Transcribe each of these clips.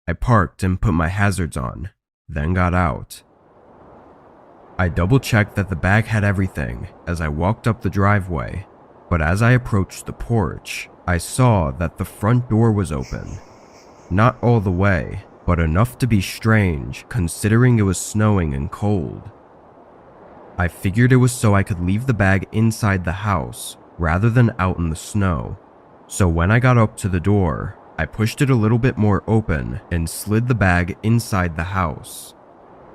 I parked and put my hazards on, then got out. I double-checked that the bag had everything as I walked up the driveway, but as I approached the porch, I saw that the front door was open. Not all the way, but enough to be strange considering it was snowing and cold. I figured it was so I could leave the bag inside the house rather than out in the snow. So when I got up to the door, I pushed it a little bit more open and slid the bag inside the house.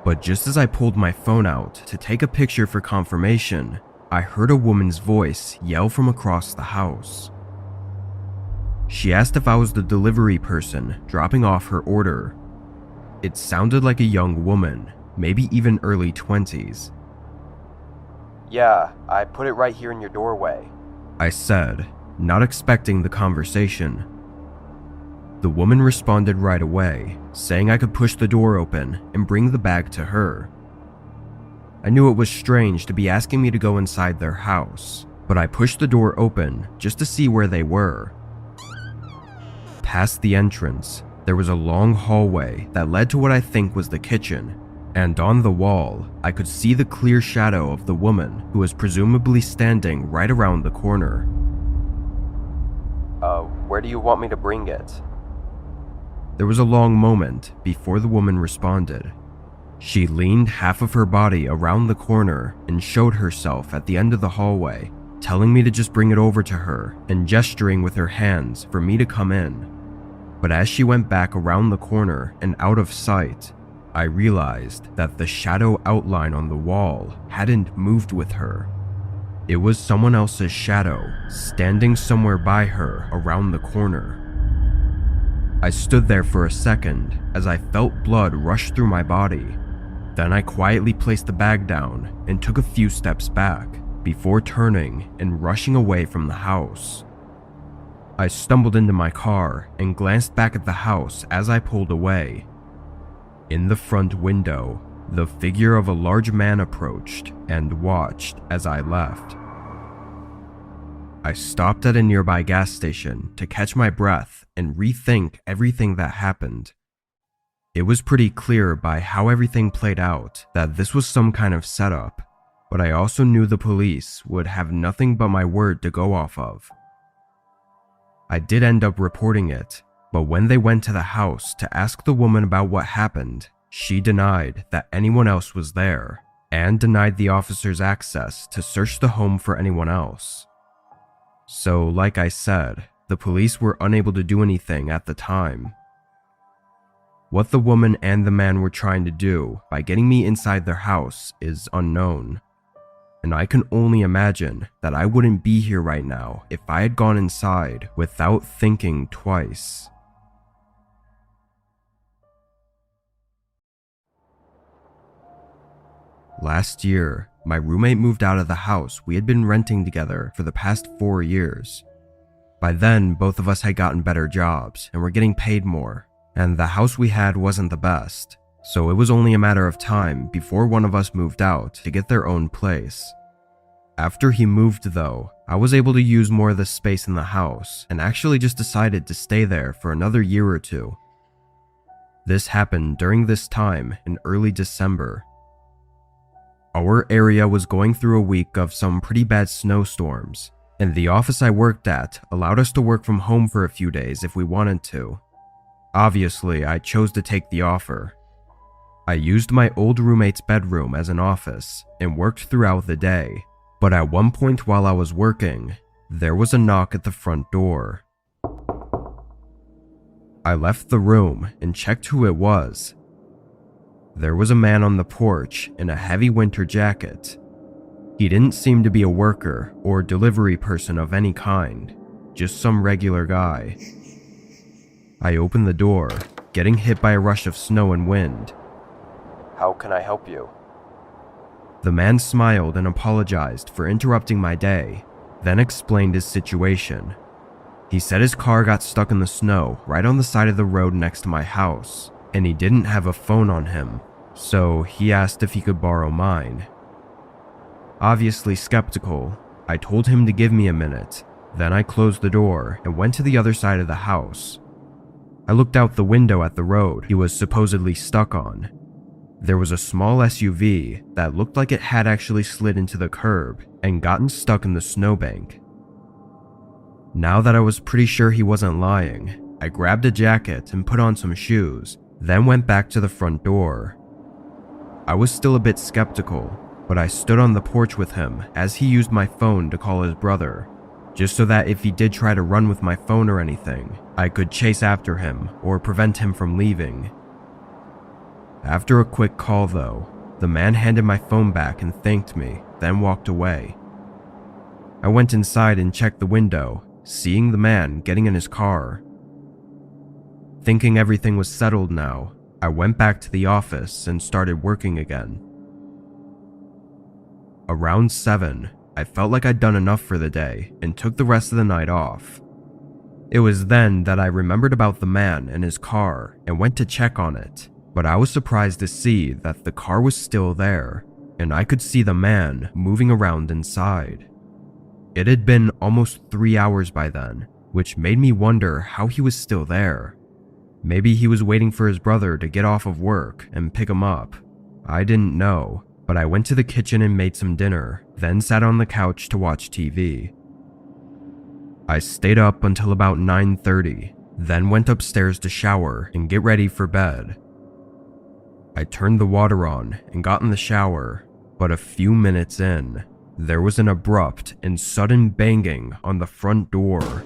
But just as I pulled my phone out to take a picture for confirmation, I heard a woman's voice yell from across the house. She asked if I was the delivery person dropping off her order. It sounded like a young woman, maybe even early 20s. "Yeah, I put it right here in your doorway," I said, not expecting the conversation. The woman responded right away, saying I could push the door open and bring the bag to her. I knew it was strange to be asking me to go inside their house, but I pushed the door open just to see where they were. Past the entrance, there was a long hallway that led to what I think was the kitchen, and on the wall, I could see the clear shadow of the woman who was presumably standing right around the corner. Where do you want me to bring it?" There was a long moment before the woman responded. She leaned half of her body around the corner and showed herself at the end of the hallway, telling me to just bring it over to her and gesturing with her hands for me to come in. But as she went back around the corner and out of sight, I realized that the shadow outline on the wall hadn't moved with her. It was someone else's shadow standing somewhere by her around the corner. I stood there for a second as I felt blood rush through my body. Then I quietly placed the bag down and took a few steps back before turning and rushing away from the house. I stumbled into my car and glanced back at the house as I pulled away. In the front window, the figure of a large man approached and watched as I left. I stopped at a nearby gas station to catch my breath and rethink everything that happened. It was pretty clear by how everything played out that this was some kind of setup, but I also knew the police would have nothing but my word to go off of. I did end up reporting it, but when they went to the house to ask the woman about what happened, she denied that anyone else was there and denied the officers access to search the home for anyone else. So, like I said, the police were unable to do anything at the time. What the woman and the man were trying to do by getting me inside their house is unknown, and I can only imagine that I wouldn't be here right now if I had gone inside without thinking twice. Last year, my roommate moved out of the house we had been renting together for the past 4 years. By then, both of us had gotten better jobs and were getting paid more, and the house we had wasn't the best, so it was only a matter of time before one of us moved out to get their own place. After he moved though, I was able to use more of the space in the house and actually just decided to stay there for another year or two. This happened during this time in early December. Our area was going through a week of some pretty bad snowstorms, and the office I worked at allowed us to work from home for a few days if we wanted to. Obviously, I chose to take the offer. I used my old roommate's bedroom as an office and worked throughout the day, but at one point while I was working, there was a knock at the front door. I left the room and checked who it was. There was a man on the porch in a heavy winter jacket. He didn't seem to be a worker or delivery person of any kind, just some regular guy. I opened the door, getting hit by a rush of snow and wind. "How can I help you?" The man smiled and apologized for interrupting my day, then explained his situation. He said his car got stuck in the snow right on the side of the road next to my house, and he didn't have a phone on him, so he asked if he could borrow mine. Obviously skeptical, I told him to give me a minute, then I closed the door and went to the other side of the house. I looked out the window at the road he was supposedly stuck on. There was a small SUV that looked like it had actually slid into the curb and gotten stuck in the snowbank. Now that I was pretty sure he wasn't lying, I grabbed a jacket and put on some shoes, then went back to the front door. I was still a bit skeptical, but I stood on the porch with him as he used my phone to call his brother, just so that if he did try to run with my phone or anything, I could chase after him or prevent him from leaving. After a quick call though, the man handed my phone back and thanked me, then walked away. I went inside and checked the window, seeing the man getting in his car. Thinking everything was settled now, I went back to the office and started working again. Around 7, I felt like I'd done enough for the day and took the rest of the night off. It was then that I remembered about the man and his car and went to check on it, but I was surprised to see that the car was still there and I could see the man moving around inside. It had been almost 3 hours by then, which made me wonder how he was still there. Maybe he was waiting for his brother to get off of work and pick him up. I didn't know, but I went to the kitchen and made some dinner, then sat on the couch to watch TV. I stayed up until about 9:30, then went upstairs to shower and get ready for bed. I turned the water on and got in the shower, but a few minutes in, there was an abrupt and sudden banging on the front door.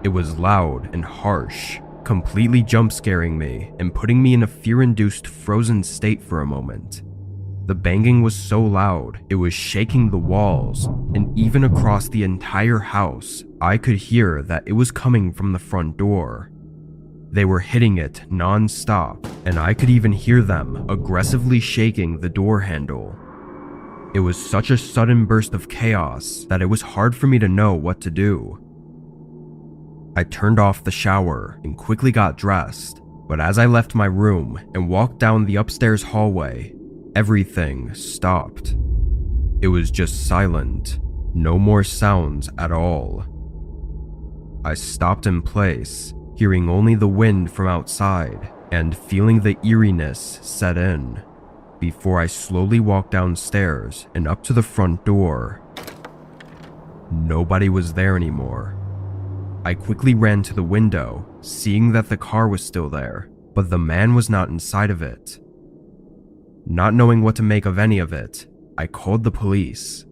It was loud and harsh, completely jump-scaring me and putting me in a fear-induced frozen state for a moment. The banging was so loud, it was shaking the walls, and even across the entire house, I could hear that it was coming from the front door. They were hitting it non-stop, and I could even hear them aggressively shaking the door handle. It was such a sudden burst of chaos that it was hard for me to know what to do. I turned off the shower and quickly got dressed, but as I left my room and walked down the upstairs hallway, everything stopped. It was just silent, no more sounds at all. I stopped in place, hearing only the wind from outside and feeling the eeriness set in, before I slowly walked downstairs and up to the front door. Nobody was there anymore. I quickly ran to the window, seeing that the car was still there, but the man was not inside of it. Not knowing what to make of any of it, I called the police.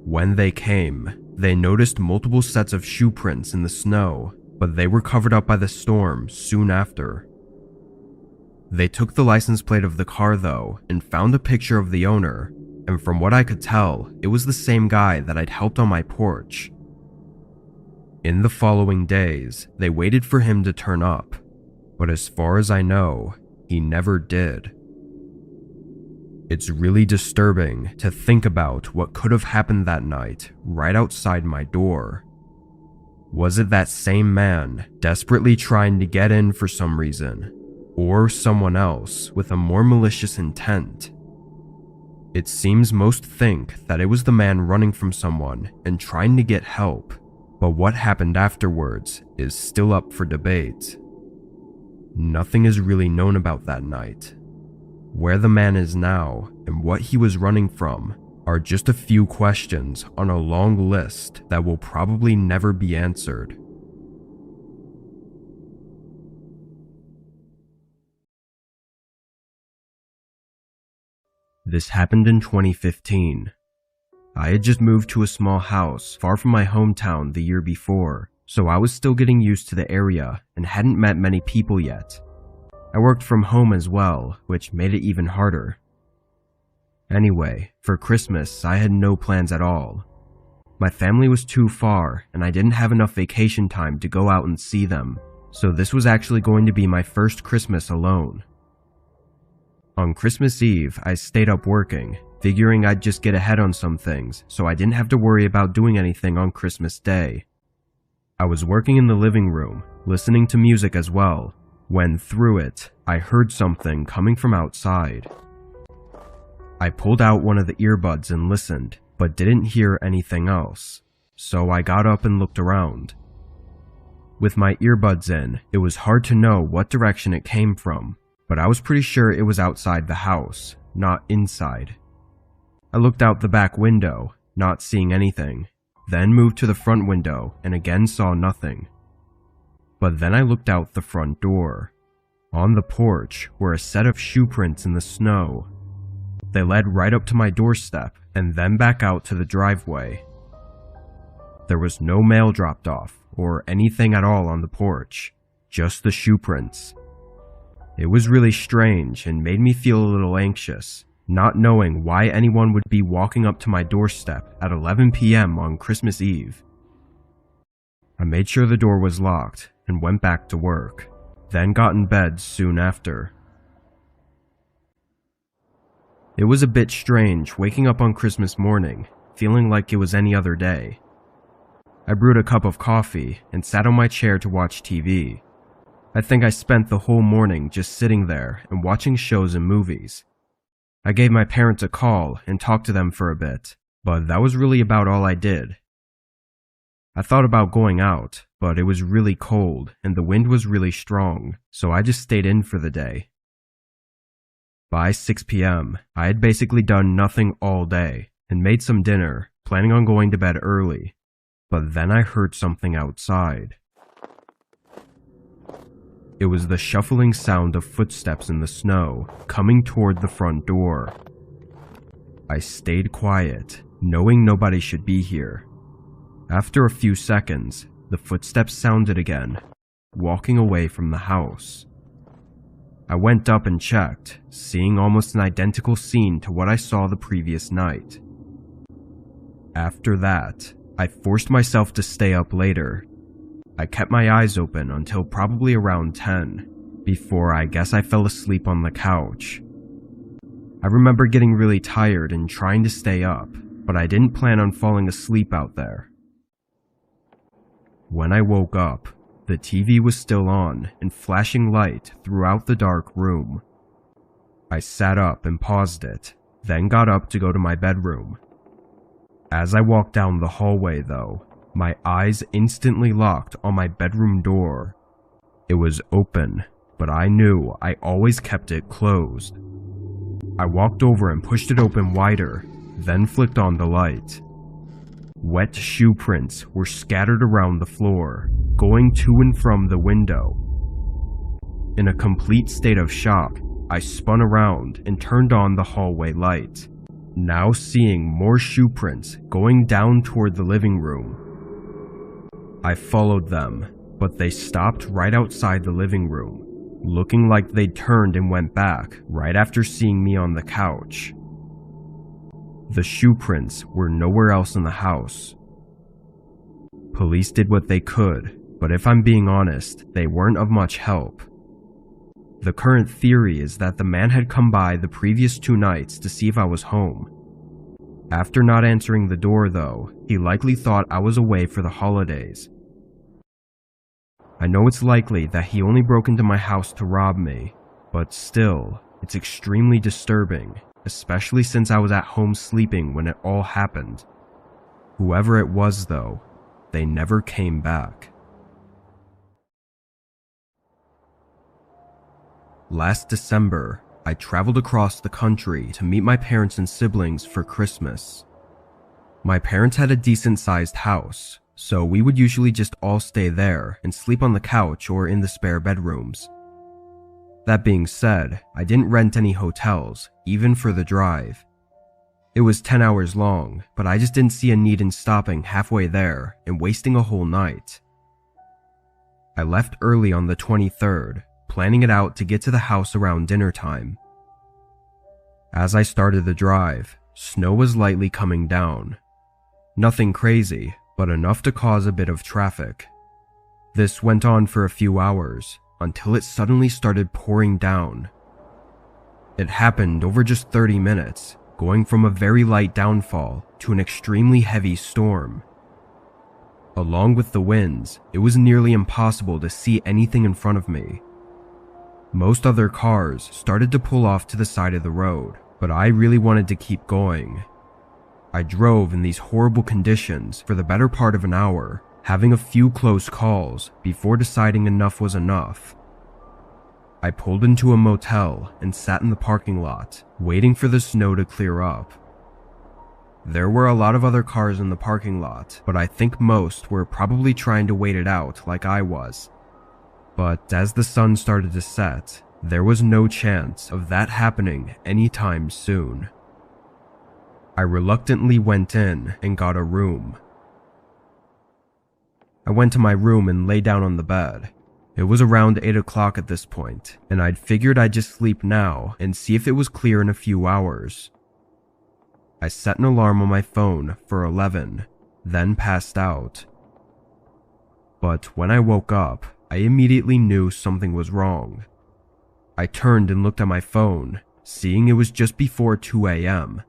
When they came, they noticed multiple sets of shoe prints in the snow, but they were covered up by the storm soon after. They took the license plate of the car though and found a picture of the owner, and from what I could tell, it was the same guy that I'd helped on my porch. In the following days, they waited for him to turn up, but as far as I know, he never did. It's really disturbing to think about what could have happened that night right outside my door. Was it that same man desperately trying to get in for some reason, or someone else with a more malicious intent? It seems most think that it was the man running from someone and trying to get help, but what happened afterwards is still up for debate. Nothing is really known about that night. Where the man is now and what he was running from are just a few questions on a long list that will probably never be answered. This happened in 2015. I had just moved to a small house far from my hometown the year before, so I was still getting used to the area and hadn't met many people yet. I worked from home as well, which made it even harder. Anyway, for Christmas, I had no plans at all. My family was too far, and I didn't have enough vacation time to go out and see them, so this was actually going to be my first Christmas alone. On Christmas Eve, I stayed up working, figuring I'd just get ahead on some things so I didn't have to worry about doing anything on Christmas Day. I was working in the living room, listening to music as well, when through it, I heard something coming from outside. I pulled out one of the earbuds and listened, but didn't hear anything else, so I got up and looked around. With my earbuds in, it was hard to know what direction it came from, but I was pretty sure it was outside the house, not inside. I looked out the back window, not seeing anything, then moved to the front window and again saw nothing. But then I looked out the front door. On the porch were a set of shoe prints in the snow. They led right up to my doorstep and then back out to the driveway. There was no mail dropped off or anything at all on the porch, just the shoe prints. It was really strange and made me feel a little anxious, not knowing why anyone would be walking up to my doorstep at 11 p.m. on Christmas Eve. I made sure the door was locked and went back to work, then got in bed soon after. It was a bit strange waking up on Christmas morning, feeling like it was any other day. I brewed a cup of coffee and sat on my chair to watch TV. I think I spent the whole morning just sitting there and watching shows and movies. I gave my parents a call and talked to them for a bit, but that was really about all I did. I thought about going out, but it was really cold and the wind was really strong, so I just stayed in for the day. By 6 p.m., I had basically done nothing all day and made some dinner, planning on going to bed early, but then I heard something outside. It was the shuffling sound of footsteps in the snow coming toward the front door. I stayed quiet, knowing nobody should be here. After a few seconds, the footsteps sounded again, walking away from the house. I went up and checked, seeing almost an identical scene to what I saw the previous night. After that, I forced myself to stay up later. I kept my eyes open until probably around 10, before I guess I fell asleep on the couch. I remember getting really tired and trying to stay up, but I didn't plan on falling asleep out there. When I woke up, the TV was still on and flashing light throughout the dark room. I sat up and paused it, then got up to go to my bedroom. As I walked down the hallway though, my eyes instantly locked on my bedroom door. It was open, but I knew I always kept it closed. I walked over and pushed it open wider, then flicked on the light. Wet shoe prints were scattered around the floor, going to and from the window. In a complete state of shock, I spun around and turned on the hallway light, now seeing more shoe prints going down toward the living room. I followed them, but they stopped right outside the living room, looking like they'd turned and went back right after seeing me on the couch. The shoe prints were nowhere else in the house. Police did what they could, but if I'm being honest, they weren't of much help. The current theory is that the man had come by the previous 2 nights to see if I was home. After not answering the door though, he likely thought I was away for the holidays. I know it's likely that he only broke into my house to rob me, but still, it's extremely disturbing, especially since I was at home sleeping when it all happened. Whoever it was though, they never came back. Last December, I traveled across the country to meet my parents and siblings for Christmas. My parents had a decent-sized house, so we would usually just all stay there and sleep on the couch or in the spare bedrooms. That being said, I didn't rent any hotels, even for the drive. It was 10 hours long, but I just didn't see a need in stopping halfway there and wasting a whole night. I left early on the 23rd, planning it out to get to the house around dinner time. As I started the drive, snow was lightly coming down. Nothing crazy, but enough to cause a bit of traffic. This went on for a few hours, until it suddenly started pouring down. It happened over just 30 minutes, going from a very light downfall to an extremely heavy storm. Along with the winds, it was nearly impossible to see anything in front of me. Most other cars started to pull off to the side of the road, but I really wanted to keep going. I drove in these horrible conditions for the better part of an hour, having a few close calls before deciding enough was enough. I pulled into a motel and sat in the parking lot, waiting for the snow to clear up. There were a lot of other cars in the parking lot, but I think most were probably trying to wait it out like I was. But as the sun started to set, there was no chance of that happening anytime soon. I reluctantly went in and got a room. I went to my room and lay down on the bed. It was around 8 o'clock at this point, and I'd figured I'd just sleep now and see if it was clear in a few hours. I set an alarm on my phone for 11, then passed out. But when I woke up, I immediately knew something was wrong. I turned and looked at my phone, seeing it was just before 2 a.m.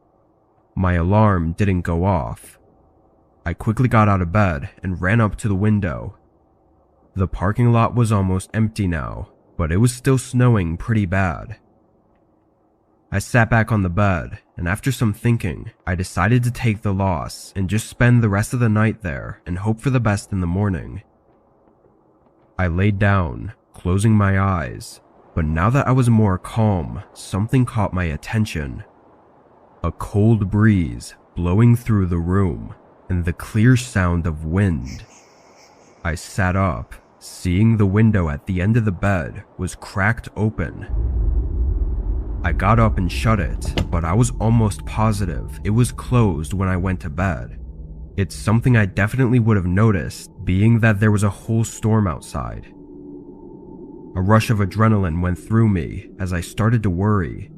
My alarm didn't go off. I quickly got out of bed and ran up to the window. The parking lot was almost empty now, but it was still snowing pretty bad. I sat back on the bed, and after some thinking, I decided to take the loss and just spend the rest of the night there and hope for the best in the morning. I laid down, closing my eyes, but now that I was more calm, something caught my attention. A cold breeze blowing through the room, and the clear sound of wind. I sat up, seeing the window at the end of the bed was cracked open. I got up and shut it, but I was almost positive it was closed when I went to bed. It's something I definitely would have noticed, being that there was a whole storm outside. A rush of adrenaline went through me as I started to worry.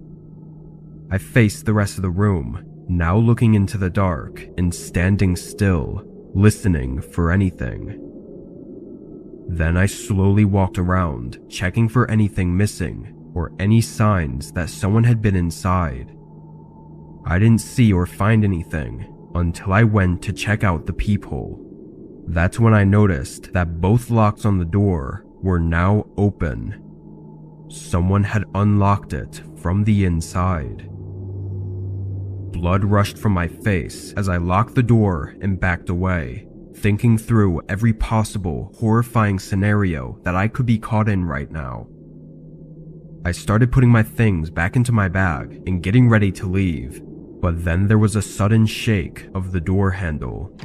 I faced the rest of the room, now looking into the dark and standing still, listening for anything. Then I slowly walked around, checking for anything missing or any signs that someone had been inside. I didn't see or find anything until I went to check out the peephole. That's when I noticed that both locks on the door were now open. Someone had unlocked it from the inside. Blood rushed from my face as I locked the door and backed away, thinking through every possible horrifying scenario that I could be caught in right now. I started putting my things back into my bag and getting ready to leave, but then there was a sudden shake of the door handle.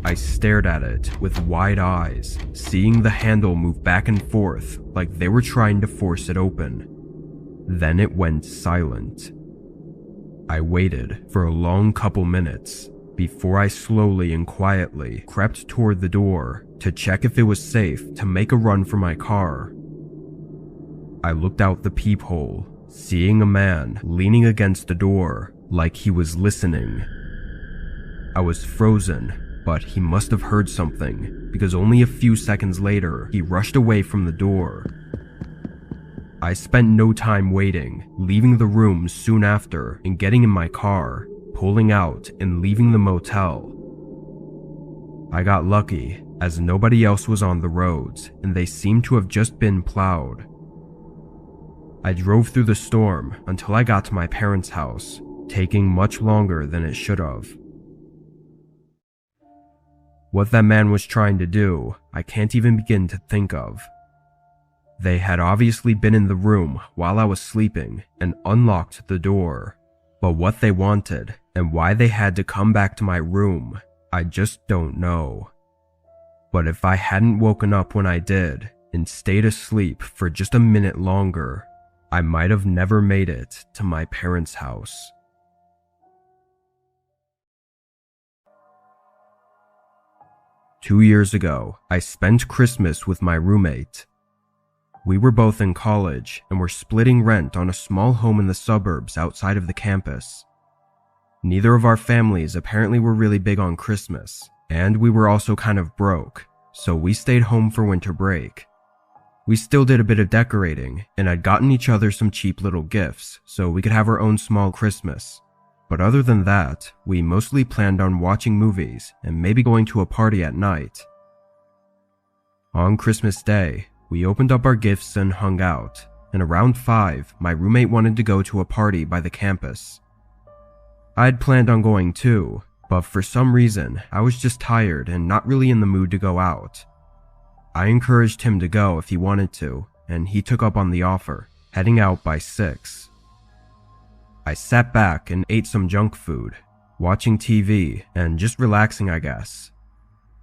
I stared at it with wide eyes, seeing the handle move back and forth like they were trying to force it open. Then it went silent. I waited for a long couple minutes before I slowly and quietly crept toward the door to check if it was safe to make a run for my car. I looked out the peephole, seeing a man leaning against the door like he was listening. I was frozen, but he must have heard something because only a few seconds later he rushed away from the door. I spent no time waiting, leaving the room soon after and getting in my car, pulling out and leaving the motel. I got lucky as nobody else was on the roads and they seemed to have just been plowed. I drove through the storm until I got to my parents' house, taking much longer than it should have. What that man was trying to do, I can't even begin to think of. They had obviously been in the room while I was sleeping and unlocked the door, but what they wanted and why they had to come back to my room, I just don't know. But if I hadn't woken up when I did and stayed asleep for just a minute longer, I might have never made it to my parents' house. Two years ago, I spent Christmas with my roommate. We were both in college and were splitting rent on a small home in the suburbs outside of the campus. Neither of our families apparently were really big on Christmas, and we were also kind of broke, so we stayed home for winter break. We still did a bit of decorating, and I'd gotten each other some cheap little gifts so we could have our own small Christmas. But other than that, we mostly planned on watching movies and maybe going to a party at night. On Christmas Day, we opened up our gifts and hung out, and around 5, my roommate wanted to go to a party by the campus. I'd planned on going too, but for some reason, I was just tired and not really in the mood to go out. I encouraged him to go if he wanted to, and he took up on the offer, heading out by 6. I sat back and ate some junk food, watching TV and just relaxing, I guess.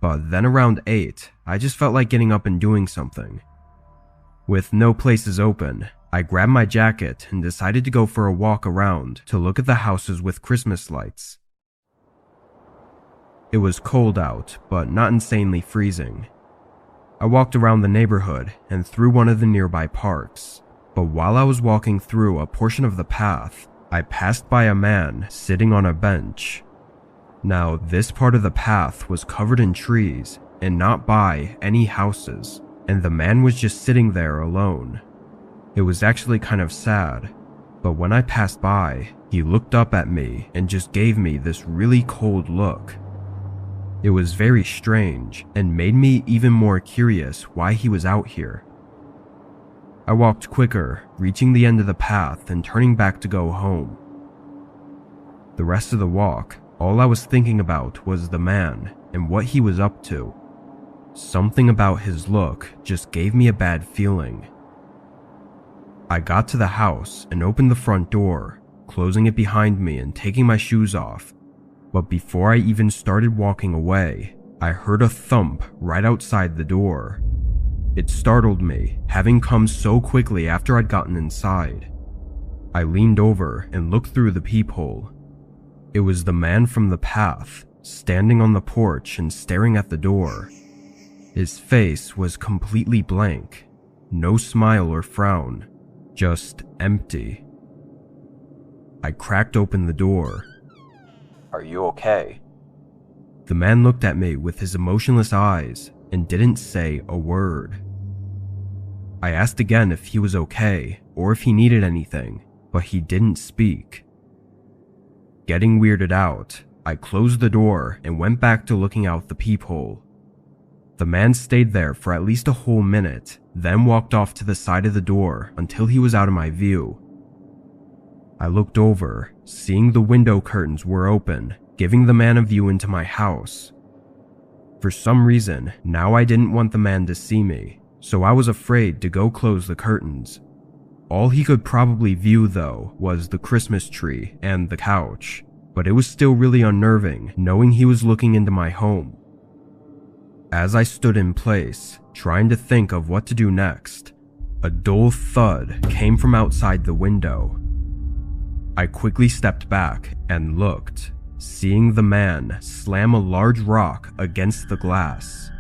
But then around 8, I just felt like getting up and doing something. With no places open, I grabbed my jacket and decided to go for a walk around to look at the houses with Christmas lights. It was cold out, but not insanely freezing. I walked around the neighborhood and through one of the nearby parks, but while I was walking through a portion of the path, I passed by a man sitting on a bench. Now, this part of the path was covered in trees and not by any houses, and the man was just sitting there alone. It was actually kind of sad, but when I passed by, he looked up at me and just gave me this really cold look. It was very strange and made me even more curious why he was out here. I walked quicker, reaching the end of the path and turning back to go home. The rest of the walk, all I was thinking about was the man and what he was up to. Something about his look just gave me a bad feeling. I got to the house and opened the front door, closing it behind me and taking my shoes off. But before I even started walking away, I heard a thump right outside the door. It startled me, having come so quickly after I'd gotten inside. I leaned over and looked through the peephole. It was the man from the path, standing on the porch and staring at the door. His face was completely blank, no smile or frown, just empty. I cracked open the door. Are you okay? The man looked at me with his emotionless eyes and didn't say a word. I asked again if he was okay or if he needed anything, but he didn't speak. Getting weirded out, I closed the door and went back to looking out the peephole. The man stayed there for at least a whole minute, then walked off to the side of the door until he was out of my view. I looked over, seeing the window curtains were open, giving the man a view into my house. For some reason, now I didn't want the man to see me, so I was afraid to go close the curtains. All he could probably view, though, was the Christmas tree and the couch, but it was still really unnerving knowing he was looking into my home. As I stood in place, trying to think of what to do next, a dull thud came from outside the window. I quickly stepped back and looked, seeing the man slam a large rock against the glass.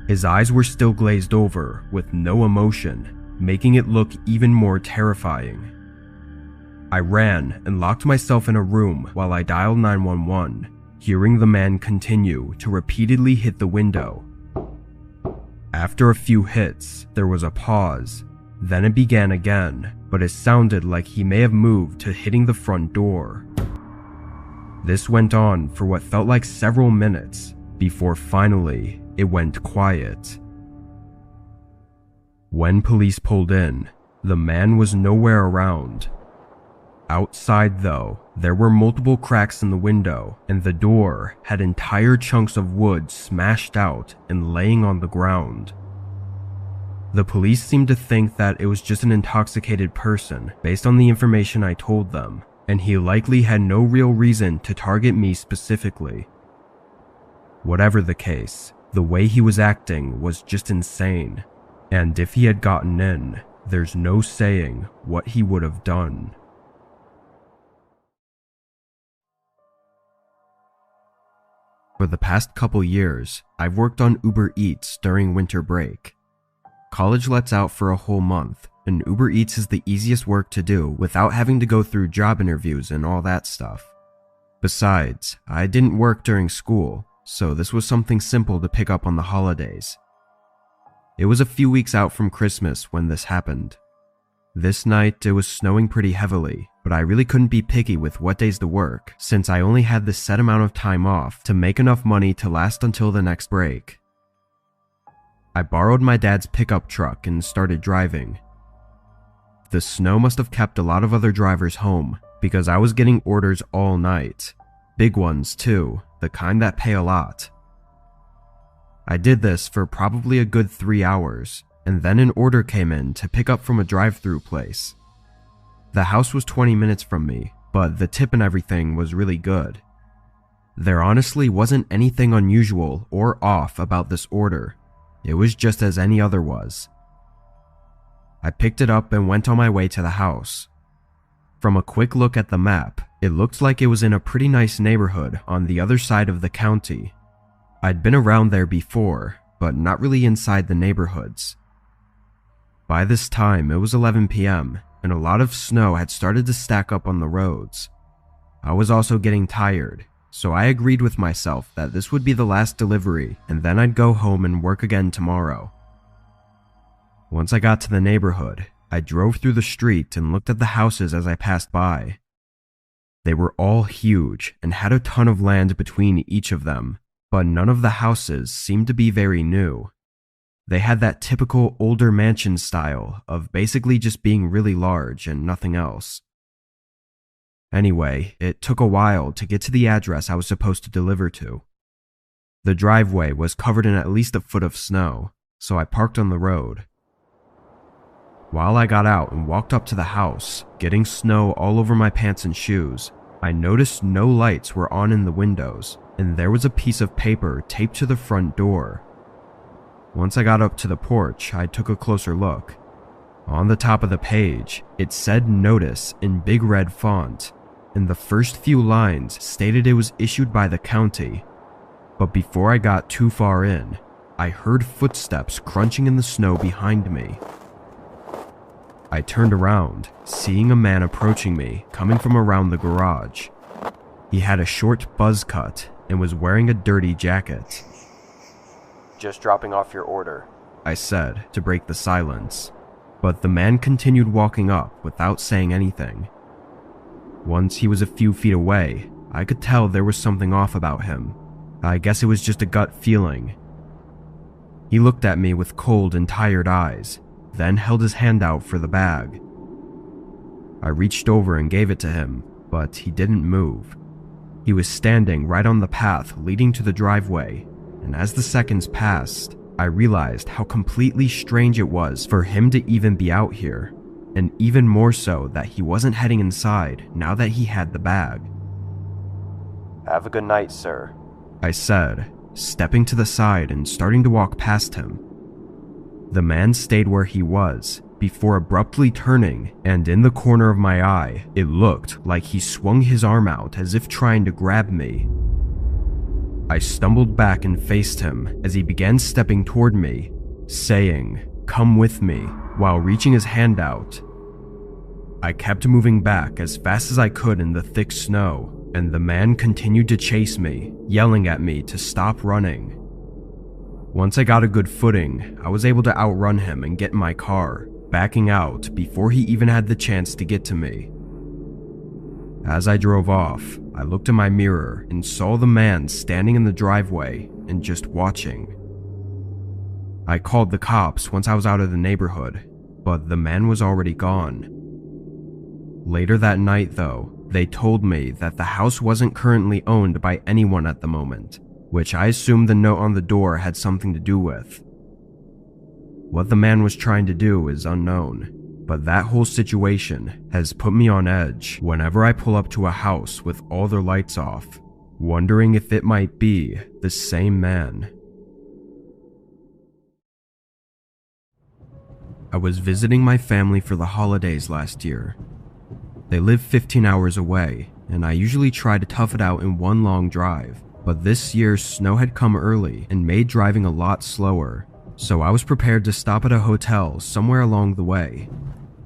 His eyes were still glazed over with no emotion, making it look even more terrifying. I ran and locked myself in a room while I dialed 911, hearing the man continue to repeatedly hit the window. After a few hits, there was a pause. Then it began again, but it sounded like he may have moved to hitting the front door. This went on for what felt like several minutes before finally it went quiet. When police pulled in, the man was nowhere around. Outside, though, there were multiple cracks in the window, and the door had entire chunks of wood smashed out and laying on the ground. The police seemed to think that it was just an intoxicated person based on the information I told them, and he likely had no real reason to target me specifically. Whatever the case, the way he was acting was just insane, and if he had gotten in, there's no saying what he would have done. For the past couple years, I've worked on Uber Eats during winter break. College lets out for a whole month, and Uber Eats is the easiest work to do without having to go through job interviews and all that stuff. Besides, I didn't work during school, so this was something simple to pick up on the holidays. It was a few weeks out from Christmas when this happened. This night, it was snowing pretty heavily, but I really couldn't be picky with what days to work since I only had the set amount of time off to make enough money to last until the next break. I borrowed my dad's pickup truck and started driving. The snow must have kept a lot of other drivers home because I was getting orders all night. Big ones too, the kind that pay a lot. I did this for probably a good 3 hours, and then an order came in to pick up from a drive-through place. The house was 20 minutes from me, but the tip and everything was really good. There honestly wasn't anything unusual or off about this order. It was just as any other was. I picked it up and went on my way to the house. From a quick look at the map, it looked like it was in a pretty nice neighborhood on the other side of the county. I'd been around there before, but not really inside the neighborhoods. By this time, it was 11 p.m., and a lot of snow had started to stack up on the roads. I was also getting tired, so I agreed with myself that this would be the last delivery, and then I'd go home and work again tomorrow. Once I got to the neighborhood, I drove through the street and looked at the houses as I passed by. They were all huge and had a ton of land between each of them, but none of the houses seemed to be very new. They had that typical older mansion style of basically just being really large and nothing else. Anyway, it took a while to get to the address I was supposed to deliver to. The driveway was covered in at least a foot of snow, so I parked on the road. While I got out and walked up to the house, getting snow all over my pants and shoes, I noticed no lights were on in the windows, and there was a piece of paper taped to the front door. Once I got up to the porch, I took a closer look. On the top of the page, it said "Notice" in big red font, and the first few lines stated it was issued by the county. But before I got too far in, I heard footsteps crunching in the snow behind me. I turned around, seeing a man approaching me coming from around the garage. He had a short buzz cut and was wearing a dirty jacket. "Just dropping off your order," I said to break the silence, but the man continued walking up without saying anything. Once he was a few feet away, I could tell there was something off about him. I guess it was just a gut feeling. He looked at me with cold and tired eyes, then held his hand out for the bag. I reached over and gave it to him, but he didn't move. He was standing right on the path leading to the driveway, and as the seconds passed, I realized how completely strange it was for him to even be out here, and even more so that he wasn't heading inside now that he had the bag. "Have a good night, sir," I said, stepping to the side and starting to walk past him. The man stayed where he was, before abruptly turning, and in the corner of my eye, it looked like he swung his arm out as if trying to grab me. I stumbled back and faced him as he began stepping toward me, saying, "Come with me," while reaching his hand out. I kept moving back as fast as I could in the thick snow, and the man continued to chase me, yelling at me to stop running. Once I got a good footing, I was able to outrun him and get in my car, backing out before he even had the chance to get to me. As I drove off, I looked in my mirror and saw the man standing in the driveway and just watching. I called the cops once I was out of the neighborhood, but the man was already gone. Later that night, though, they told me that the house wasn't currently owned by anyone at the moment, which I assumed the note on the door had something to do with. What the man was trying to do is unknown, but that whole situation has put me on edge whenever I pull up to a house with all their lights off, wondering if it might be the same man. I was visiting my family for the holidays last year. They live 15 hours away, and I usually try to tough it out in one long drive, but this year snow had come early and made driving a lot slower, so I was prepared to stop at a hotel somewhere along the way.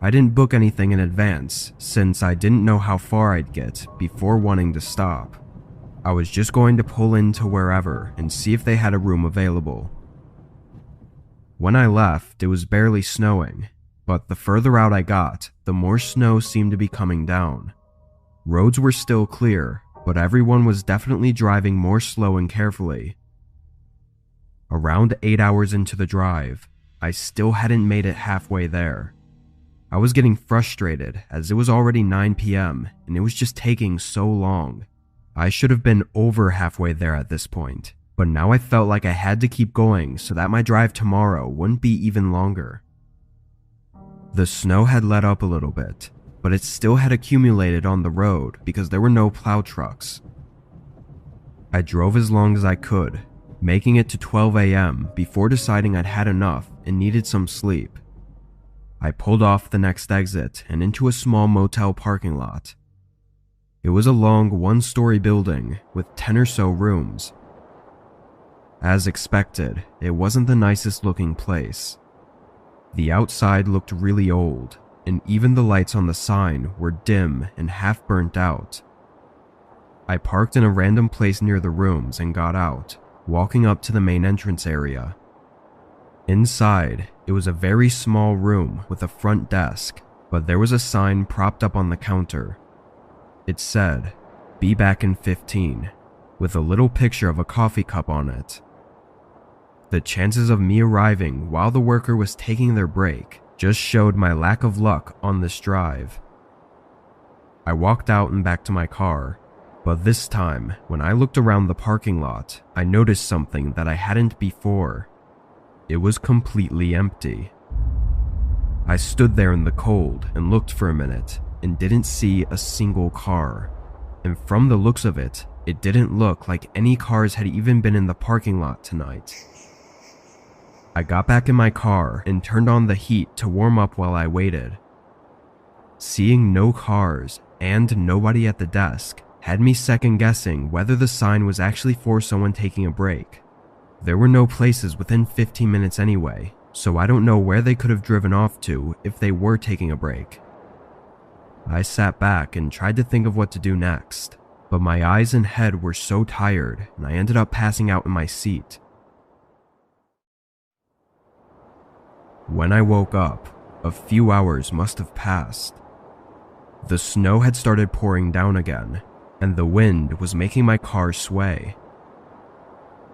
I didn't book anything in advance, since I didn't know how far I'd get before wanting to stop. I was just going to pull into wherever and see if they had a room available. When I left, it was barely snowing, but the further out I got, the more snow seemed to be coming down. Roads were still clear, but everyone was definitely driving more slow and carefully. Around 8 hours into the drive, I still hadn't made it halfway there. I was getting frustrated as it was already 9 p.m. and it was just taking so long. I should have been over halfway there at this point, but now I felt like I had to keep going so that my drive tomorrow wouldn't be even longer. The snow had let up a little bit, but it still had accumulated on the road because there were no plow trucks. I drove as long as I could, making it to 12 a.m. before deciding I'd had enough and needed some sleep. I pulled off the next exit and into a small motel parking lot. It was a long one-story building with 10 or so rooms. As expected, it wasn't the nicest looking place. The outside looked really old, and even the lights on the sign were dim and half burnt out. I parked in a random place near the rooms and got out, walking up to the main entrance area. Inside, it was a very small room with a front desk, but there was a sign propped up on the counter. It said, "Be back in 15, with a little picture of a coffee cup on it. The chances of me arriving while the worker was taking their break just showed my lack of luck on this drive. I walked out and back to my car, but this time, when I looked around the parking lot, I noticed something that I hadn't before. It was completely empty. I stood there in the cold and looked for a minute and didn't see a single car, and from the looks of it, it didn't look like any cars had even been in the parking lot tonight. I got back in my car and turned on the heat to warm up while I waited. Seeing no cars and nobody at the desk had me second guessing whether the sign was actually for someone taking a break. There were no places within 15 minutes anyway, so I don't know where they could have driven off to if they were taking a break. I sat back and tried to think of what to do next, but my eyes and head were so tired and I ended up passing out in my seat. When I woke up, a few hours must have passed. The snow had started pouring down again, and the wind was making my car sway.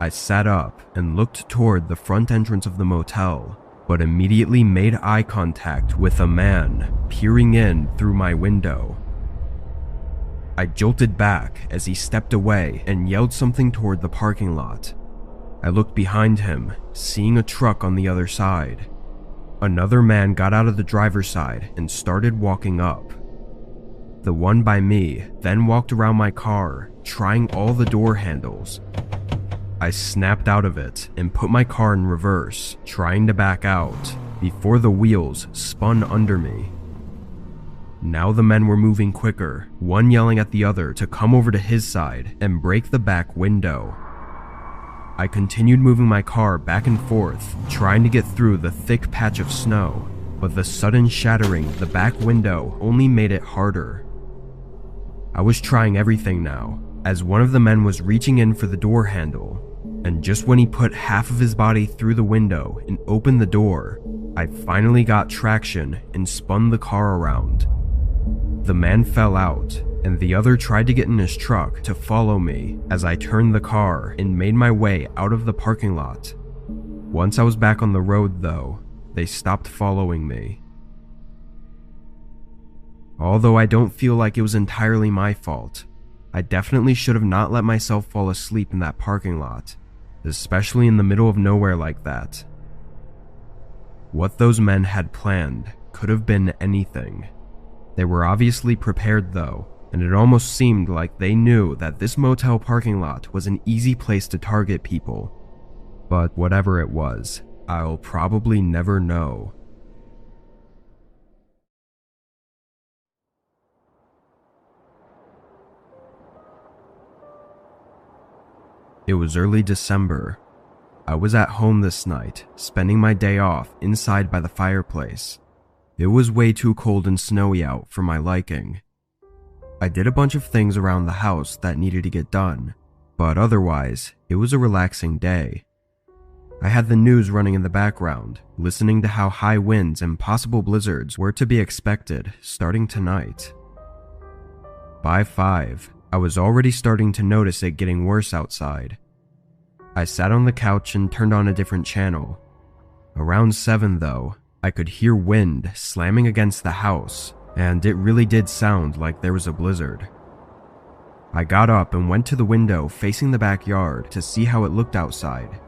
I sat up and looked toward the front entrance of the motel, but immediately made eye contact with a man peering in through my window. I jolted back as he stepped away and yelled something toward the parking lot. I looked behind him, seeing a truck on the other side. Another man got out of the driver's side and started walking up. The one by me then walked around my car, trying all the door handles. I snapped out of it and put my car in reverse, trying to back out, before the wheels spun under me. Now the men were moving quicker, one yelling at the other to come over to his side and break the back window. I continued moving my car back and forth, trying to get through the thick patch of snow, but the sudden shattering of the back window only made it harder. I was trying everything now, as one of the men was reaching in for the door handle, and just when he put half of his body through the window and opened the door, I finally got traction and spun the car around. The man fell out, and the other tried to get in his truck to follow me as I turned the car and made my way out of the parking lot. Once I was back on the road though, they stopped following me. Although I don't feel like it was entirely my fault, I definitely should have not let myself fall asleep in that parking lot, especially in the middle of nowhere like that. What those men had planned could have been anything. They were obviously prepared though, and it almost seemed like they knew that this motel parking lot was an easy place to target people. But whatever it was, I'll probably never know. It was early December. I was at home this night, spending my day off inside by the fireplace. It was way too cold and snowy out for my liking. I did a bunch of things around the house that needed to get done, but otherwise, it was a relaxing day. I had the news running in the background, listening to how high winds and possible blizzards were to be expected starting tonight. By 5, I was already starting to notice it getting worse outside. I sat on the couch and turned on a different channel. Around 7 though, I could hear wind slamming against the house, and it really did sound like there was a blizzard. I got up and went to the window facing the backyard to see how it looked outside.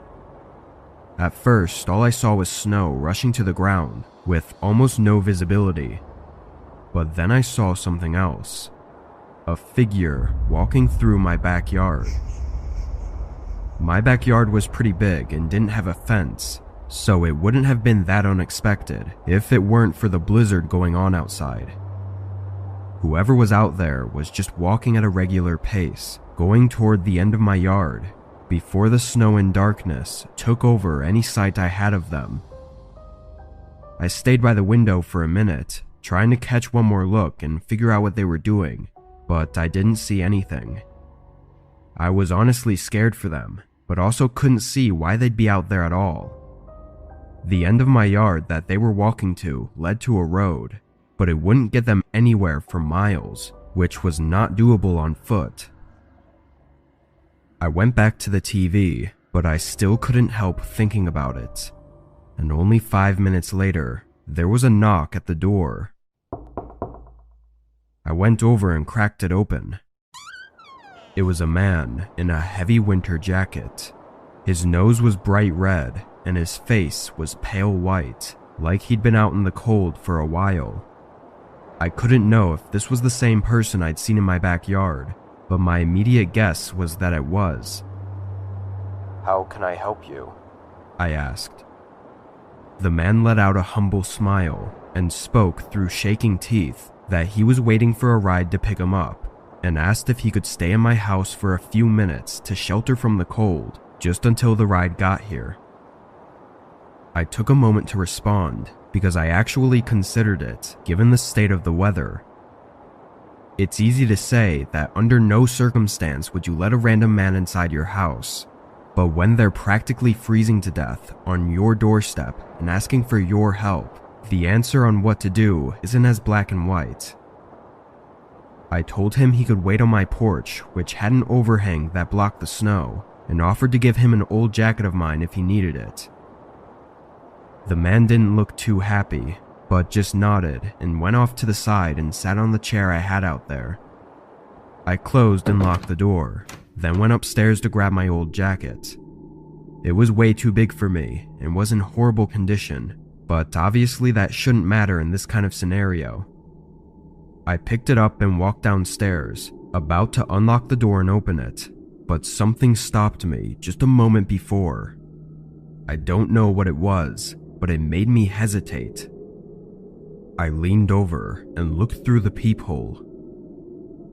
At first, all I saw was snow rushing to the ground with almost no visibility. But then I saw something else. A figure walking through my backyard. My backyard was pretty big and didn't have a fence, so it wouldn't have been that unexpected if it weren't for the blizzard going on outside. Whoever was out there was just walking at a regular pace, going toward the end of my yard, before the snow and darkness took over any sight I had of them. I stayed by the window for a minute, trying to catch one more look and figure out what they were doing, but I didn't see anything. I was honestly scared for them, but also couldn't see why they'd be out there at all. The end of my yard that they were walking to led to a road, but it wouldn't get them anywhere for miles, which was not doable on foot. I went back to the TV, but I still couldn't help thinking about it. And only 5 minutes later, there was a knock at the door. I went over and cracked it open. It was a man in a heavy winter jacket. His nose was bright red, and his face was pale white, like he'd been out in the cold for a while. I couldn't know if this was the same person I'd seen in my backyard, but my immediate guess was that it was. "How can I help you?" I asked. The man let out a humble smile and spoke through shaking teeth that he was waiting for a ride to pick him up, and asked if he could stay in my house for a few minutes to shelter from the cold just until the ride got here. I took a moment to respond because I actually considered it, given the state of the weather. It's easy to say that under no circumstance would you let a random man inside your house, but when they're practically freezing to death on your doorstep and asking for your help, the answer on what to do isn't as black and white. I told him he could wait on my porch, which had an overhang that blocked the snow, and offered to give him an old jacket of mine if he needed it. The man didn't look too happy, but just nodded and went off to the side and sat on the chair I had out there. I closed and locked the door, then went upstairs to grab my old jacket. It was way too big for me and was in horrible condition, but obviously that shouldn't matter in this kind of scenario. I picked it up and walked downstairs, about to unlock the door and open it, but something stopped me just a moment before. I don't know what it was, but it made me hesitate. I leaned over and looked through the peephole.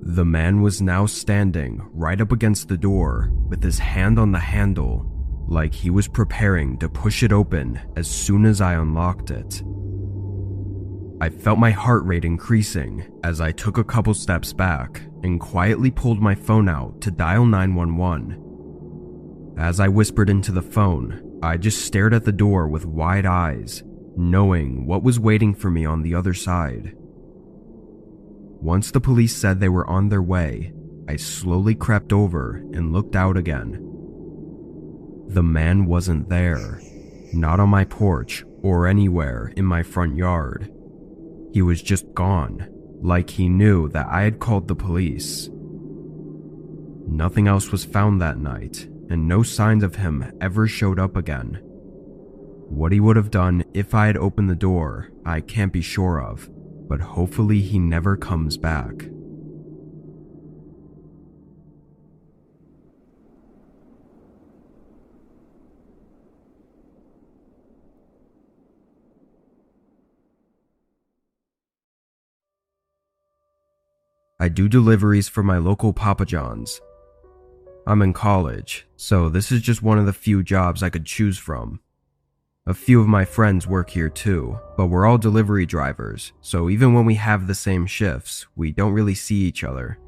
The man was now standing right up against the door with his hand on the handle, like he was preparing to push it open as soon as I unlocked it. I felt my heart rate increasing as I took a couple steps back and quietly pulled my phone out to dial 911. As I whispered into the phone, I just stared at the door with wide eyes, knowing what was waiting for me on the other side. Once the police said they were on their way, I slowly crept over and looked out again. The man wasn't there, not on my porch or anywhere in my front yard. He was just gone, like he knew that I had called the police. Nothing else was found that night, and no signs of him ever showed up again. What he would have done if I had opened the door, I can't be sure of, but hopefully he never comes back. I do deliveries for my local Papa John's. I'm in college, so this is just one of the few jobs I could choose from. A few of my friends work here too, but we're all delivery drivers, so even when we have the same shifts, we don't really see each other.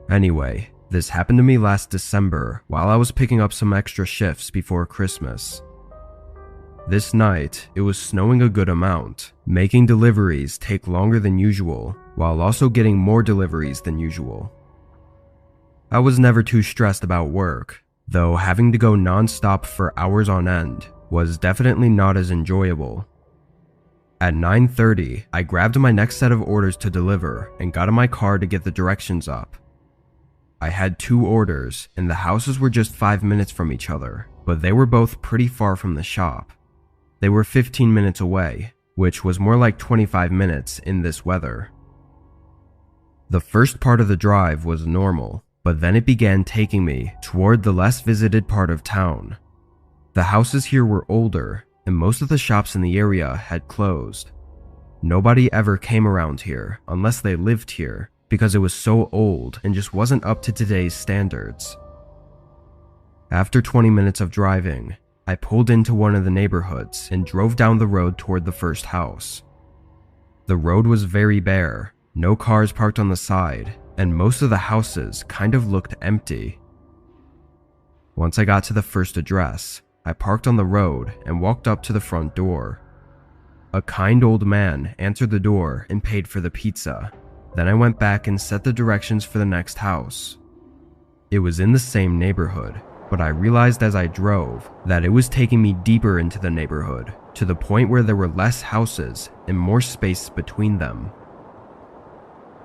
Anyway, this happened to me last December while I was picking up some extra shifts before Christmas. This night, it was snowing a good amount, making deliveries take longer than usual, while also getting more deliveries than usual. I was never too stressed about work, though having to go non-stop for hours on end was definitely not as enjoyable. At 9:30, I grabbed my next set of orders to deliver and got in my car to get the directions up. I had 2 orders, and the houses were just 5 minutes from each other, but they were both pretty far from the shop. They were 15 minutes away, which was more like 25 minutes in this weather. The first part of the drive was normal, but then it began taking me toward the less visited part of town. The houses here were older, and most of the shops in the area had closed. Nobody ever came around here unless they lived here, because it was so old and just wasn't up to today's standards. After 20 minutes of driving, I pulled into one of the neighborhoods and drove down the road toward the first house. The road was very bare, no cars parked on the side, and most of the houses kind of looked empty. Once I got to the first address, I parked on the road and walked up to the front door. A kind old man answered the door and paid for the pizza. Then I went back and set the directions for the next house. It was in the same neighborhood, but I realized as I drove that it was taking me deeper into the neighborhood, to the point where there were less houses and more space between them.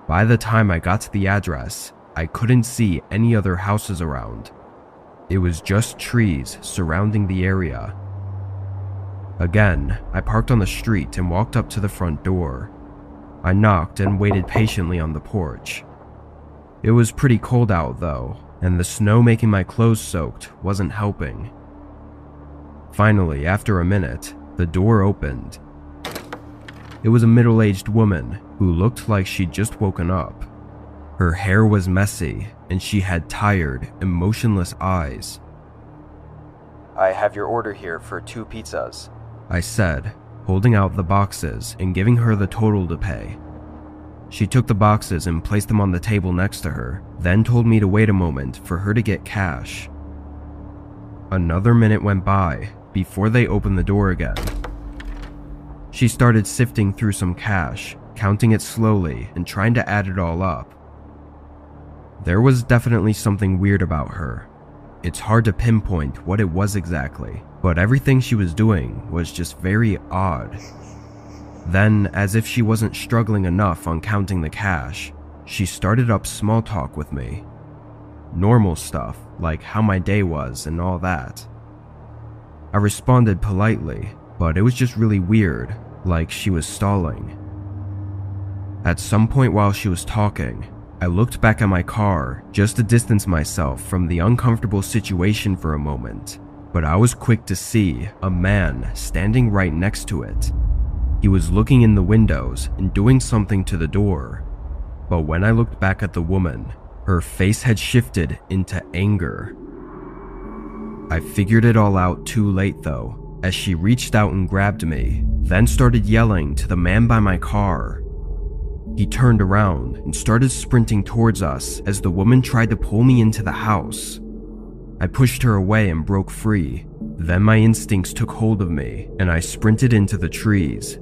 By the time I got to the address, I couldn't see any other houses around. It was just trees surrounding the area. Again, I parked on the street and walked up to the front door. I knocked and waited patiently on the porch. It was pretty cold out though, and the snow making my clothes soaked wasn't helping. Finally, after a minute, the door opened. It was a middle-aged woman who looked like she'd just woken up. Her hair was messy, and she had tired, emotionless eyes. I have your order here for 2 pizzas, I said, holding out the boxes and giving her the total to pay. She took the boxes and placed them on the table next to her, then told me to wait a moment for her to get cash. Another minute went by before they opened the door again. She started sifting through some cash, counting it slowly and trying to add it all up. There was definitely something weird about her. It's hard to pinpoint what it was exactly, but everything she was doing was just very odd. Then, as if she wasn't struggling enough on counting the cash, she started up small talk with me. Normal stuff, like how my day was and all that. I responded politely, but it was just really weird, like she was stalling. At some point while she was talking, I looked back at my car just to distance myself from the uncomfortable situation for a moment, but I was quick to see a man standing right next to it. He was looking in the windows and doing something to the door, but when I looked back at the woman, her face had shifted into anger. I figured it all out too late though, as she reached out and grabbed me, then started yelling to the man by my car. He turned around and started sprinting towards us as the woman tried to pull me into the house. I pushed her away and broke free. Then my instincts took hold of me and I sprinted into the trees.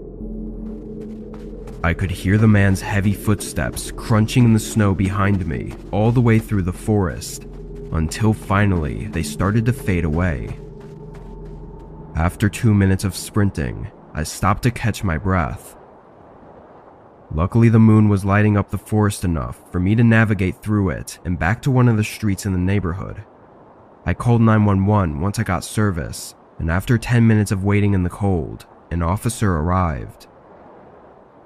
I could hear the man's heavy footsteps crunching in the snow behind me all the way through the forest, until finally they started to fade away. After 2 minutes of sprinting, I stopped to catch my breath. Luckily, the moon was lighting up the forest enough for me to navigate through it and back to one of the streets in the neighborhood. I called 911 once I got service, and after 10 minutes of waiting in the cold, an officer arrived.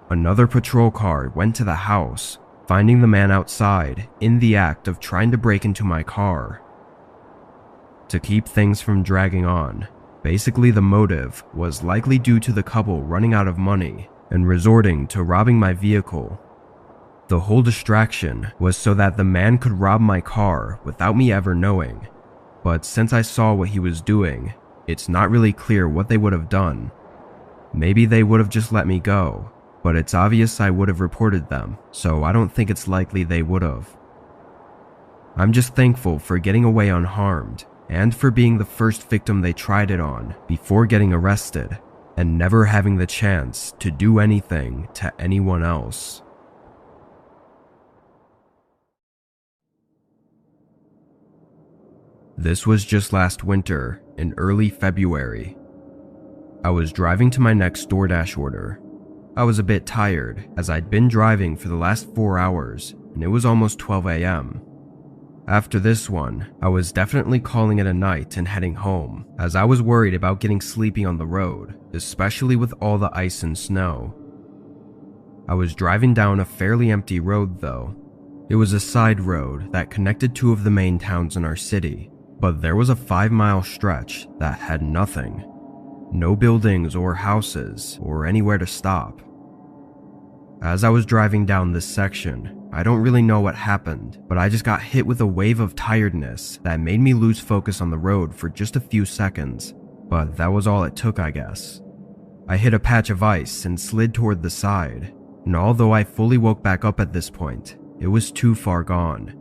Another patrol car went to the house, finding the man outside in the act of trying to break into my car. To keep things from dragging on, basically the motive was likely due to the couple running out of money and resorting to robbing my vehicle. The whole distraction was so that the man could rob my car without me ever knowing, but since I saw what he was doing, it's not really clear what they would have done. Maybe they would have just let me go, but it's obvious I would have reported them, so I don't think it's likely they would have. I'm just thankful for getting away unharmed, and for being the first victim they tried it on before getting arrested, and never having the chance to do anything to anyone else. This was just last winter, in early February. I was driving to my next DoorDash order. I was a bit tired, as I'd been driving for the last 4 hours, and it was almost 12 a.m. After this one, I was definitely calling it a night and heading home, as I was worried about getting sleepy on the road, especially with all the ice and snow. I was driving down a fairly empty road though. It was a side road that connected two of the main towns in our city, but there was a 5-mile stretch that had nothing. No buildings or houses or anywhere to stop. As I was driving down this section, I don't really know what happened, but I just got hit with a wave of tiredness that made me lose focus on the road for just a few seconds, but that was all it took, I guess. I hit a patch of ice and slid toward the side, and although I fully woke back up at this point, it was too far gone.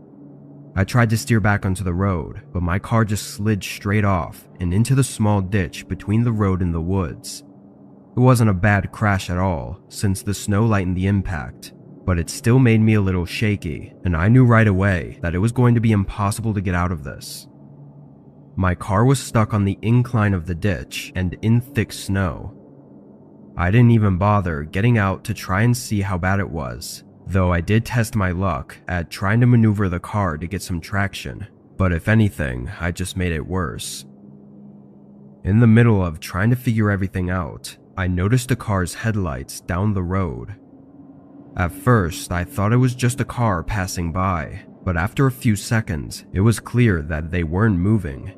I tried to steer back onto the road, but my car just slid straight off and into the small ditch between the road and the woods. It wasn't a bad crash at all, since the snow lightened the impact, but it still made me a little shaky, and I knew right away that it was going to be impossible to get out of this. My car was stuck on the incline of the ditch and in thick snow. I didn't even bother getting out to try and see how bad it was, though I did test my luck at trying to maneuver the car to get some traction, but if anything, I just made it worse. In the middle of trying to figure everything out, I noticed a car's headlights down the road. At first, I thought it was just a car passing by, but after a few seconds, it was clear that they weren't moving.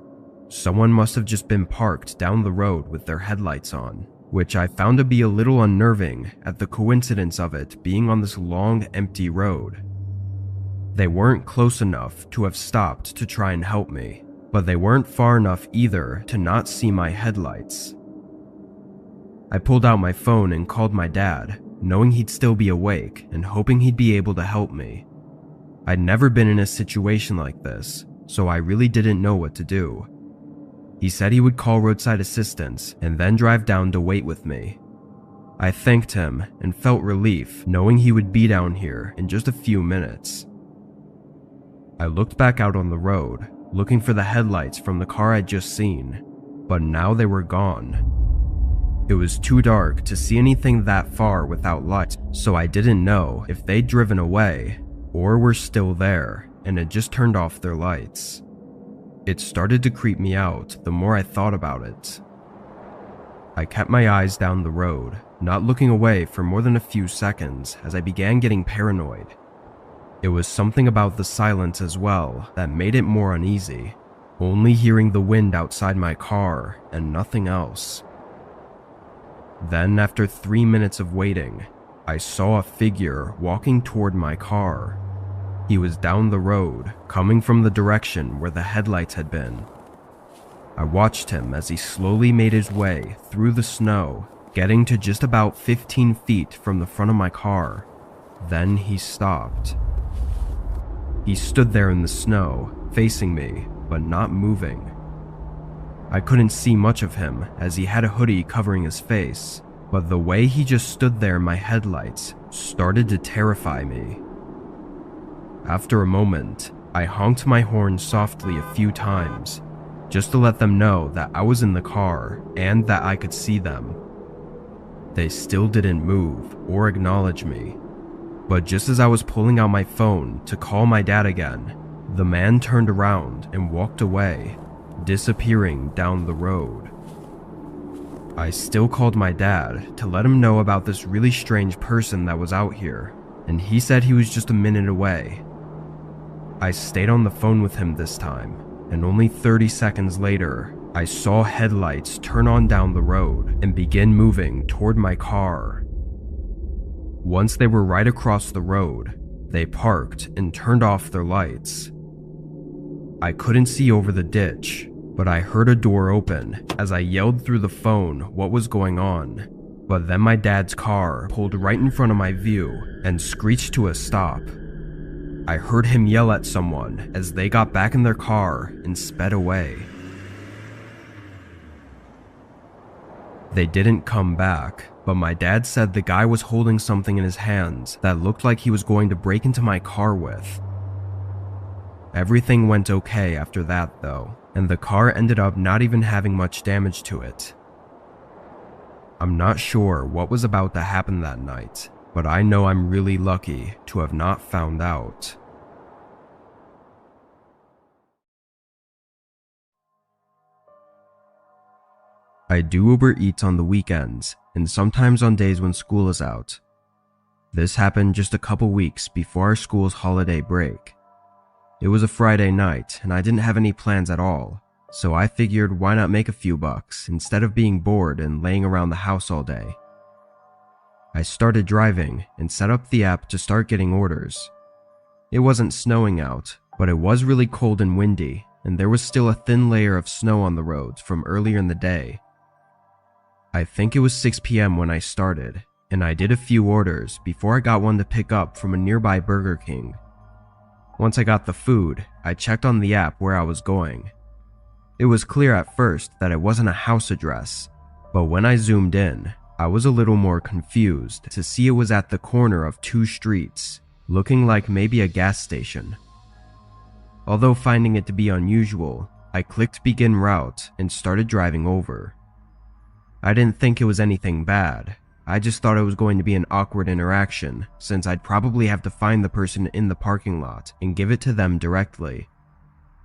Someone must have just been parked down the road with their headlights on, which I found to be a little unnerving at the coincidence of it being on this long, empty road. They weren't close enough to have stopped to try and help me, but they weren't far enough either to not see my headlights. I pulled out my phone and called my dad, knowing he'd still be awake and hoping he'd be able to help me. I'd never been in a situation like this, so I really didn't know what to do. He said he would call roadside assistance and then drive down to wait with me. I thanked him and felt relief knowing he would be down here in just a few minutes. I looked back out on the road, looking for the headlights from the car I'd just seen, but now they were gone. It was too dark to see anything that far without light, so I didn't know if they'd driven away or were still there and had just turned off their lights. It started to creep me out the more I thought about it. I kept my eyes down the road, not looking away for more than a few seconds as I began getting paranoid. It was something about the silence as well that made it more uneasy, only hearing the wind outside my car and nothing else. Then, after 3 minutes of waiting, I saw a figure walking toward my car. He was down the road, coming from the direction where the headlights had been. I watched him as he slowly made his way through the snow, getting to just about 15 feet from the front of my car. Then he stopped. He stood there in the snow, facing me, but not moving. I couldn't see much of him as he had a hoodie covering his face, but the way he just stood there in my headlights started to terrify me. After a moment, I honked my horn softly a few times, just to let them know that I was in the car and that I could see them. They still didn't move or acknowledge me, but just as I was pulling out my phone to call my dad again, the man turned around and walked away, disappearing down the road. I still called my dad to let him know about this really strange person that was out here, and he said he was just a minute away. I stayed on the phone with him this time, and only 30 seconds later, I saw headlights turn on down the road and begin moving toward my car. Once they were right across the road, they parked and turned off their lights. I couldn't see over the ditch, but I heard a door open as I yelled through the phone what was going on. But then my dad's car pulled right in front of my view and screeched to a stop. I heard him yell at someone as they got back in their car and sped away. They didn't come back, but my dad said the guy was holding something in his hands that looked like he was going to break into my car with. Everything went okay after that though, and the car ended up not even having much damage to it. I'm not sure what was about to happen that night, but I know I'm really lucky to have not found out. I do Uber Eats on the weekends and sometimes on days when school is out. This happened just a couple weeks before our school's holiday break. It was a Friday night and I didn't have any plans at all, so I figured why not make a few bucks instead of being bored and laying around the house all day. I started driving and set up the app to start getting orders. It wasn't snowing out, but it was really cold and windy, and there was still a thin layer of snow on the roads from earlier in the day. I think it was 6 p.m. when I started, and I did a few orders before I got one to pick up from a nearby Burger King. Once I got the food, I checked on the app where I was going. It was clear at first that it wasn't a house address, but when I zoomed in, I was a little more confused to see it was at the corner of two streets, looking like maybe a gas station. Although finding it to be unusual, I clicked begin route and started driving over. I didn't think it was anything bad. I just thought it was going to be an awkward interaction since I'd probably have to find the person in the parking lot and give it to them directly.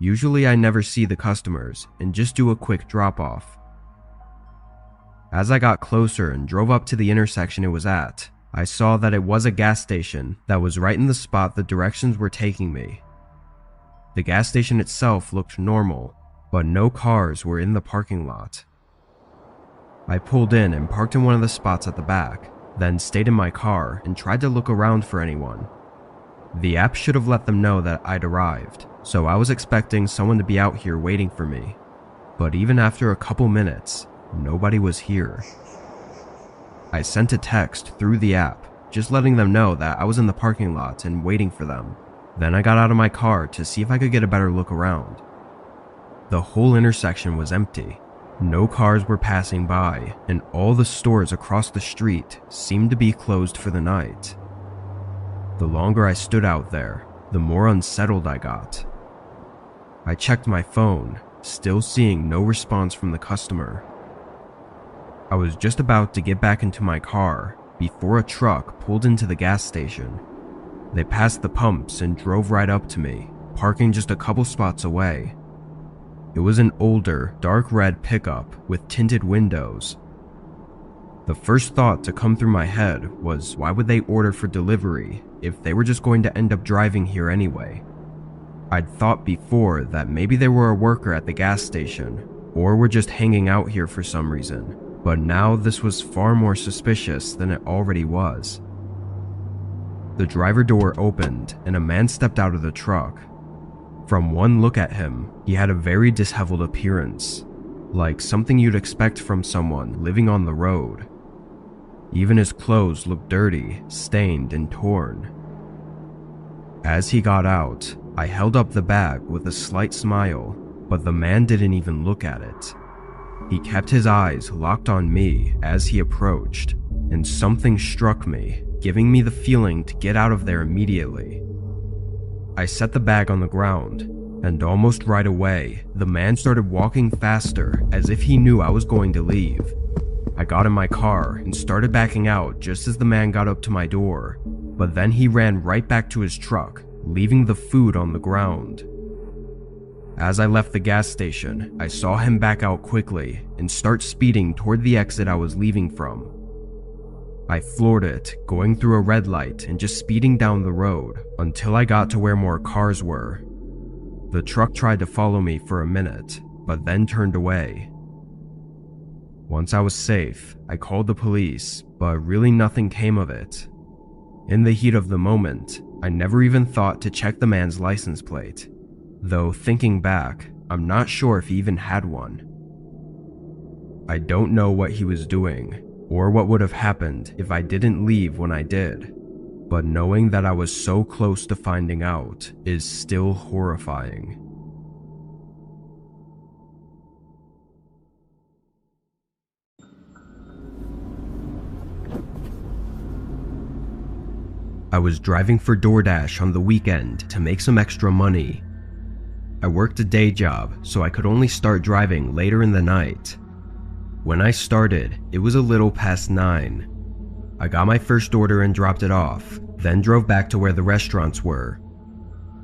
Usually I never see the customers and just do a quick drop off. As I got closer and drove up to the intersection it was at, I saw that it was a gas station that was right in the spot the directions were taking me. The gas station itself looked normal, but no cars were in the parking lot. I pulled in and parked in one of the spots at the back, then stayed in my car and tried to look around for anyone. The app should have let them know that I'd arrived, so I was expecting someone to be out here waiting for me. But even after a couple minutes, nobody was here. I sent a text through the app, just letting them know that I was in the parking lot and waiting for them. Then I got out of my car to see if I could get a better look around. The whole intersection was empty. No cars were passing by, and all the stores across the street seemed to be closed for the night. The longer I stood out there, the more unsettled I got. I checked my phone, still seeing no response from the customer. I was just about to get back into my car before a truck pulled into the gas station. They passed the pumps and drove right up to me, parking just a couple spots away. It was an older, dark red pickup with tinted windows. The first thought to come through my head was why would they order for delivery if they were just going to end up driving here anyway? I'd thought before that maybe they were a worker at the gas station or were just hanging out here for some reason, but now this was far more suspicious than it already was. The driver door opened and a man stepped out of the truck. From one look at him, he had a very disheveled appearance, like something you'd expect from someone living on the road. Even his clothes looked dirty, stained, and torn. As he got out, I held up the bag with a slight smile, but the man didn't even look at it. He kept his eyes locked on me as he approached, and something struck me, giving me the feeling to get out of there immediately. I set the bag on the ground, and almost right away, the man started walking faster as if he knew I was going to leave. I got in my car and started backing out just as the man got up to my door, but then he ran right back to his truck, leaving the food on the ground. As I left the gas station, I saw him back out quickly and start speeding toward the exit I was leaving from. I floored it, going through a red light and just speeding down the road until I got to where more cars were. The truck tried to follow me for a minute, but then turned away. Once I was safe, I called the police, but really nothing came of it. In the heat of the moment, I never even thought to check the man's license plate, though thinking back, I'm not sure if he even had one. I don't know what he was doing, or what would have happened if I didn't leave when I did, but knowing that I was so close to finding out is still horrifying. I was driving for DoorDash on the weekend to make some extra money. I worked a day job, so I could only start driving later in the night. When I started, it was a little past 9. I got my first order and dropped it off, then drove back to where the restaurants were.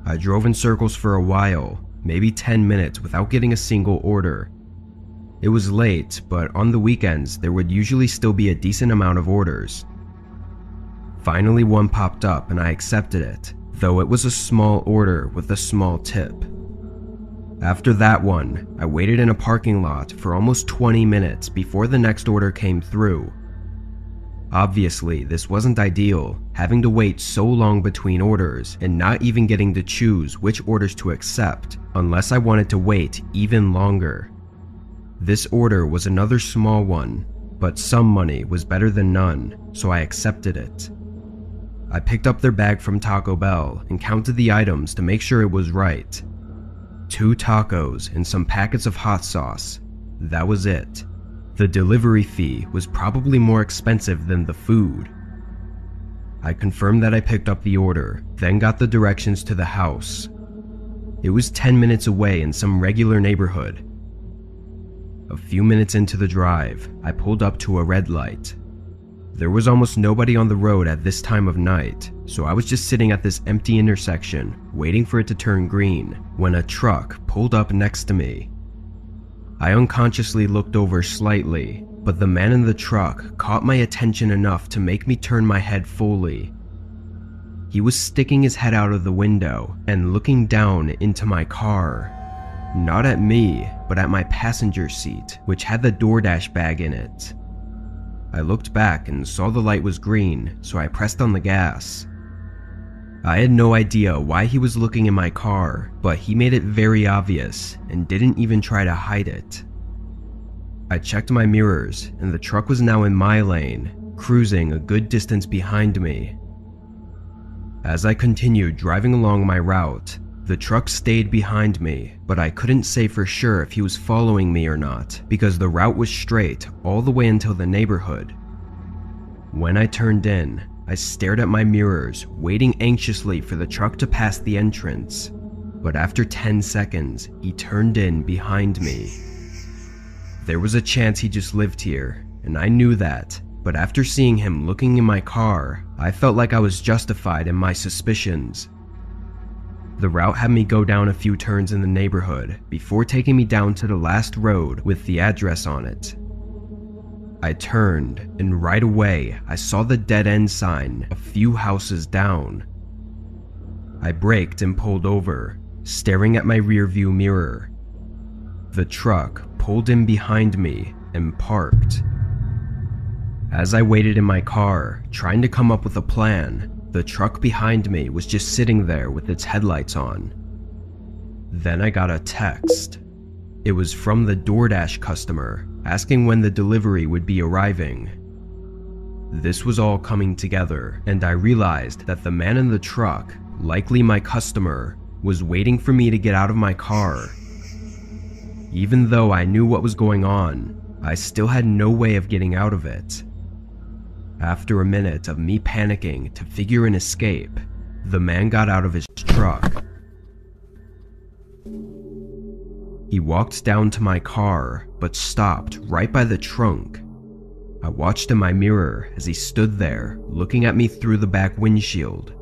I drove in circles for a while, maybe 10 minutes without getting a single order. It was late, but on the weekends there would usually still be a decent amount of orders. Finally one popped up and I accepted it, though it was a small order with a small tip. After that one, I waited in a parking lot for almost 20 minutes before the next order came through. Obviously, this wasn't ideal, having to wait so long between orders and not even getting to choose which orders to accept unless I wanted to wait even longer. This order was another small one, but some money was better than none, so I accepted it. I picked up their bag from Taco Bell and counted the items to make sure it was right. 2 tacos and some packets of hot sauce. That was it. The delivery fee was probably more expensive than the food. I confirmed that I picked up the order, then got the directions to the house. It was 10 minutes away in some regular neighborhood. A few minutes into the drive, I pulled up to a red light. There was almost nobody on the road at this time of night, so I was just sitting at this empty intersection, waiting for it to turn green, when a truck pulled up next to me. I unconsciously looked over slightly, but the man in the truck caught my attention enough to make me turn my head fully. He was sticking his head out of the window and looking down into my car. Not at me, but at my passenger seat, which had the DoorDash bag in it. I looked back and saw the light was green, so I pressed on the gas. I had no idea why he was looking in my car, but he made it very obvious and didn't even try to hide it. I checked my mirrors and the truck was now in my lane, cruising a good distance behind me. As I continued driving along my route, the truck stayed behind me, but I couldn't say for sure if he was following me or not because the route was straight all the way until the neighborhood. When I turned in, I stared at my mirrors, waiting anxiously for the truck to pass the entrance, but after 10 seconds, he turned in behind me. There was a chance he just lived here, and I knew that, but after seeing him looking in my car, I felt like I was justified in my suspicions. The route had me go down a few turns in the neighborhood before taking me down to the last road with the address on it. I turned, and right away I saw the dead end sign a few houses down. I braked and pulled over, staring at my rearview mirror. The truck pulled in behind me and parked. As I waited in my car, trying to come up with a plan, the truck behind me was just sitting there with its headlights on. Then I got a text. It was from the DoorDash customer, asking when the delivery would be arriving. This was all coming together, and I realized that the man in the truck, likely my customer, was waiting for me to get out of my car. Even though I knew what was going on, I still had no way of getting out of it. After a minute of me panicking to figure an escape, the man got out of his truck. He walked down to my car, but stopped right by the trunk. I watched in my mirror as he stood there, looking at me through the back windshield.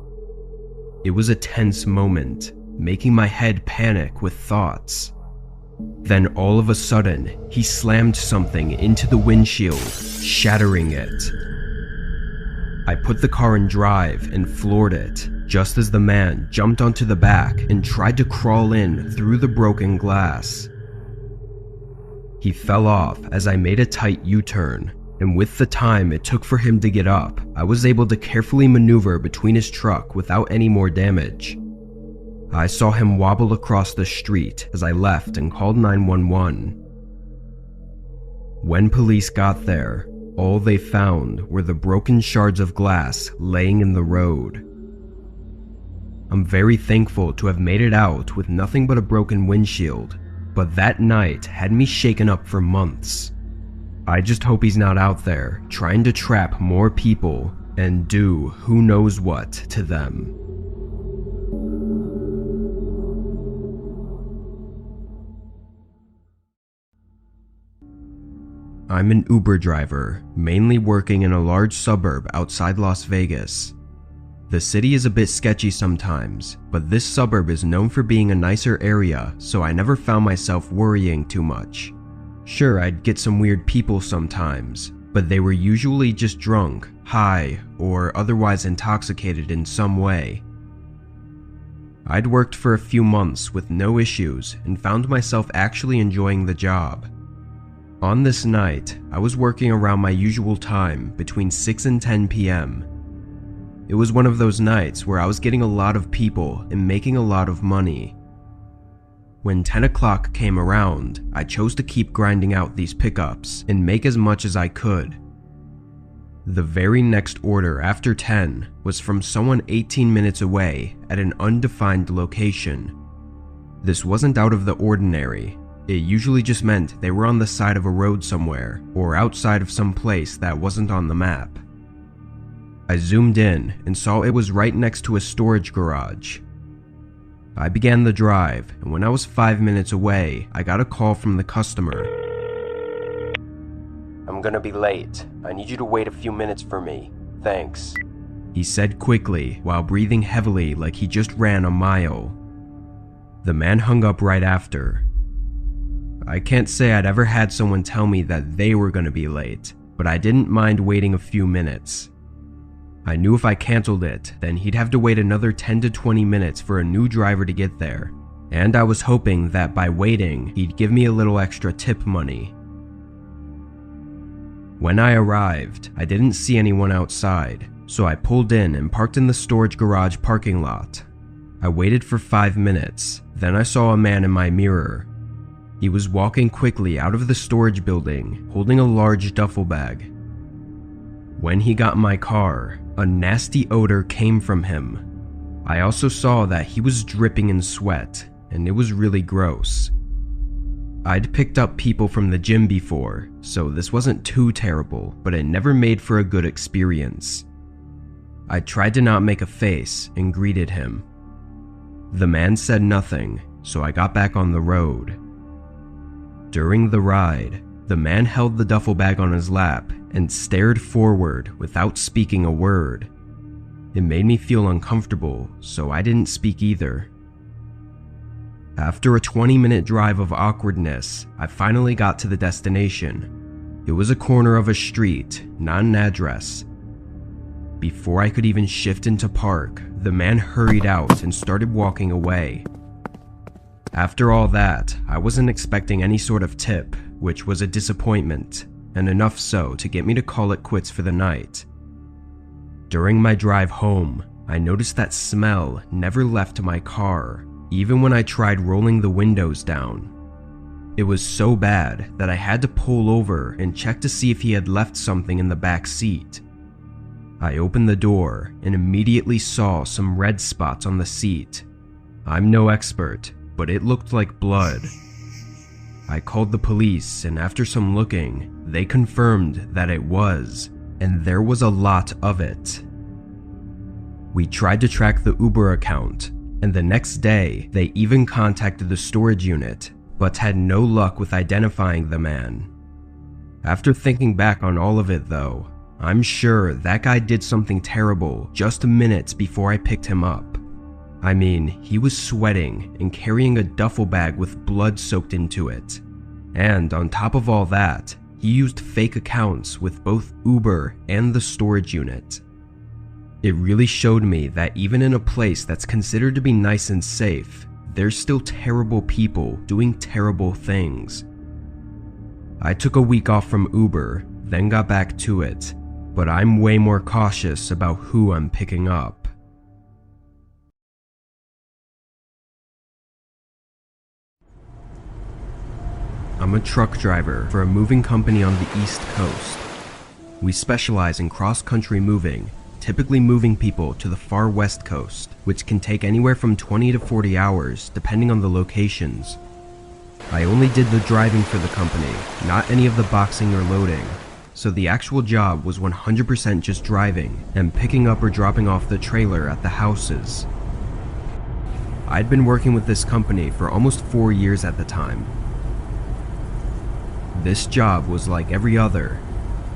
It was a tense moment, making my head panic with thoughts. Then all of a sudden, he slammed something into the windshield, shattering it. I put the car in drive and floored it, just as the man jumped onto the back and tried to crawl in through the broken glass. He fell off as I made a tight U-turn, and with the time it took for him to get up, I was able to carefully maneuver between his truck without any more damage. I saw him wobble across the street as I left and called 911. When police got there, all they found were the broken shards of glass laying in the road. I'm very thankful to have made it out with nothing but a broken windshield, but that night had me shaken up for months. I just hope he's not out there trying to trap more people and do who knows what to them. I'm an Uber driver, mainly working in a large suburb outside Las Vegas. The city is a bit sketchy sometimes, but this suburb is known for being a nicer area, so I never found myself worrying too much. Sure, I'd get some weird people sometimes, but they were usually just drunk, high, or otherwise intoxicated in some way. I'd worked for a few months with no issues and found myself actually enjoying the job. On this night, I was working around my usual time between 6 and 10 p.m. It was one of those nights where I was getting a lot of people and making a lot of money. When 10 o'clock came around, I chose to keep grinding out these pickups and make as much as I could. The very next order after 10 was from someone 18 minutes away at an undefined location. This wasn't out of the ordinary. It usually just meant they were on the side of a road somewhere or outside of some place that wasn't on the map. I zoomed in and saw it was right next to a storage garage. I began the drive, and when I was 5 minutes away, I got a call from the customer. I'm gonna be late. I need you to wait a few minutes for me. Thanks. He said quickly while breathing heavily like he just ran a mile. The man hung up right after. I can't say I'd ever had someone tell me that they were gonna be late, but I didn't mind waiting a few minutes. I knew if I canceled it, then he'd have to wait another 10 to 20 minutes for a new driver to get there, and I was hoping that by waiting, he'd give me a little extra tip money. When I arrived, I didn't see anyone outside, so I pulled in and parked in the storage garage parking lot. I waited for 5 minutes, then I saw a man in my mirror. He was walking quickly out of the storage building, holding a large duffel bag. When he got in my car, a nasty odor came from him. I also saw that he was dripping in sweat, and it was really gross. I'd picked up people from the gym before, so this wasn't too terrible, but it never made for a good experience. I tried to not make a face and greeted him. The man said nothing, so I got back on the road. During the ride, the man held the duffel bag on his lap and stared forward without speaking a word. It made me feel uncomfortable, so I didn't speak either. After a 20-minute drive of awkwardness, I finally got to the destination. It was a corner of a street, not an address. Before I could even shift into park, the man hurried out and started walking away. After all that, I wasn't expecting any sort of tip, which was a disappointment, and enough so to get me to call it quits for the night. During my drive home, I noticed that smell never left my car, even when I tried rolling the windows down. It was so bad that I had to pull over and check to see if he had left something in the back seat. I opened the door and immediately saw some red spots on the seat. I'm no expert, but it looked like blood. I called the police, and after some looking, they confirmed that it was, and there was a lot of it. We tried to track the Uber account, and the next day, they even contacted the storage unit, but had no luck with identifying the man. After thinking back on all of it though, I'm sure that guy did something terrible just minutes before I picked him up. I mean, he was sweating and carrying a duffel bag with blood soaked into it. And on top of all that, he used fake accounts with both Uber and the storage unit. It really showed me that even in a place that's considered to be nice and safe, there's still terrible people doing terrible things. I took a week off from Uber, then got back to it, but I'm way more cautious about who I'm picking up. I'm a truck driver for a moving company on the East Coast. We specialize in cross-country moving, typically moving people to the far West Coast, which can take anywhere from 20 to 40 hours depending on the locations. I only did the driving for the company, not any of the boxing or loading, so the actual job was 100% just driving and picking up or dropping off the trailer at the houses. I'd been working with this company for almost 4 years at the time. This job was like every other.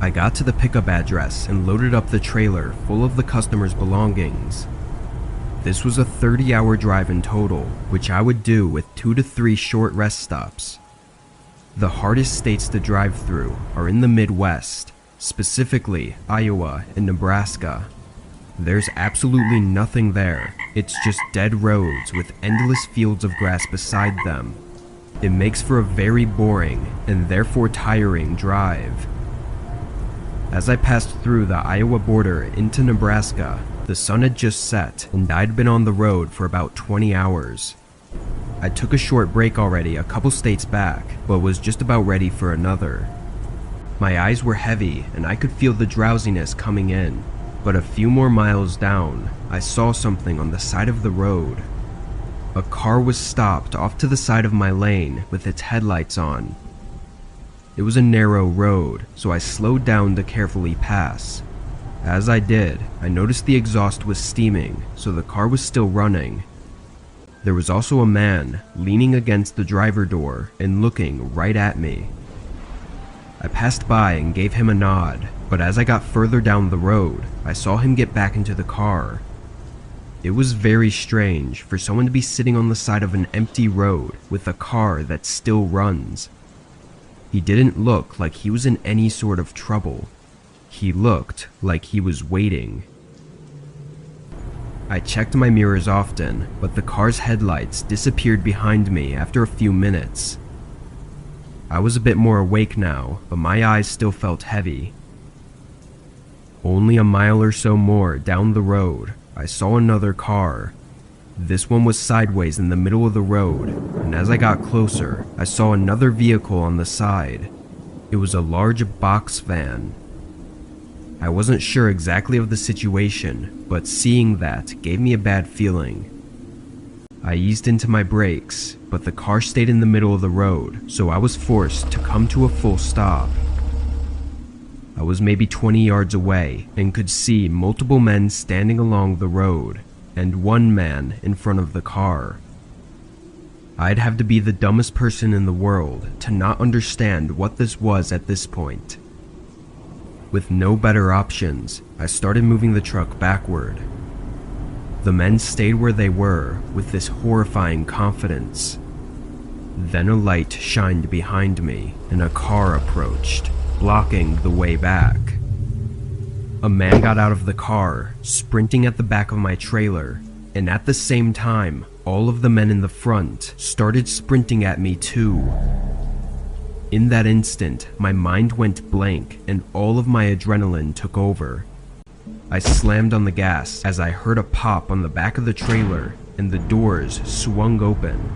I got to the pickup address and loaded up the trailer full of the customer's belongings. This was a 30-hour drive in total, which I would do with 2 to 3 short rest stops. The hardest states to drive through are in the Midwest, specifically Iowa and Nebraska. There's absolutely nothing there. It's just dead roads with endless fields of grass beside them. It makes for a very boring and therefore tiring drive. As I passed through the Iowa border into Nebraska, the sun had just set and I'd been on the road for about 20 hours. I took a short break already a couple states back, but was just about ready for another. My eyes were heavy and I could feel the drowsiness coming in, but a few more miles down, I saw something on the side of the road. A car was stopped off to the side of my lane with its headlights on. It was a narrow road, so I slowed down to carefully pass. As I did, I noticed the exhaust was steaming, so the car was still running. There was also a man leaning against the driver door and looking right at me. I passed by and gave him a nod, but as I got further down the road, I saw him get back into the car. It was very strange for someone to be sitting on the side of an empty road with a car that still runs. He didn't look like he was in any sort of trouble. He looked like he was waiting. I checked my mirrors often, but the car's headlights disappeared behind me after a few minutes. I was a bit more awake now, but my eyes still felt heavy. Only a mile or so more down the road, I saw another car. This one was sideways in the middle of the road, and as I got closer, I saw another vehicle on the side. It was a large box van. I wasn't sure exactly of the situation, but seeing that gave me a bad feeling. I eased into my brakes, but the car stayed in the middle of the road, so I was forced to come to a full stop. I was maybe 20 yards away and could see multiple men standing along the road, and one man in front of the car. I'd have to be the dumbest person in the world to not understand what this was at this point. With no better options, I started moving the truck backward. The men stayed where they were with this horrifying confidence. Then a light shined behind me and a car approached, blocking the way back. A man got out of the car, sprinting at the back of my trailer, and at the same time, all of the men in the front started sprinting at me too. In that instant, my mind went blank and all of my adrenaline took over. I slammed on the gas as I heard a pop on the back of the trailer and the doors swung open.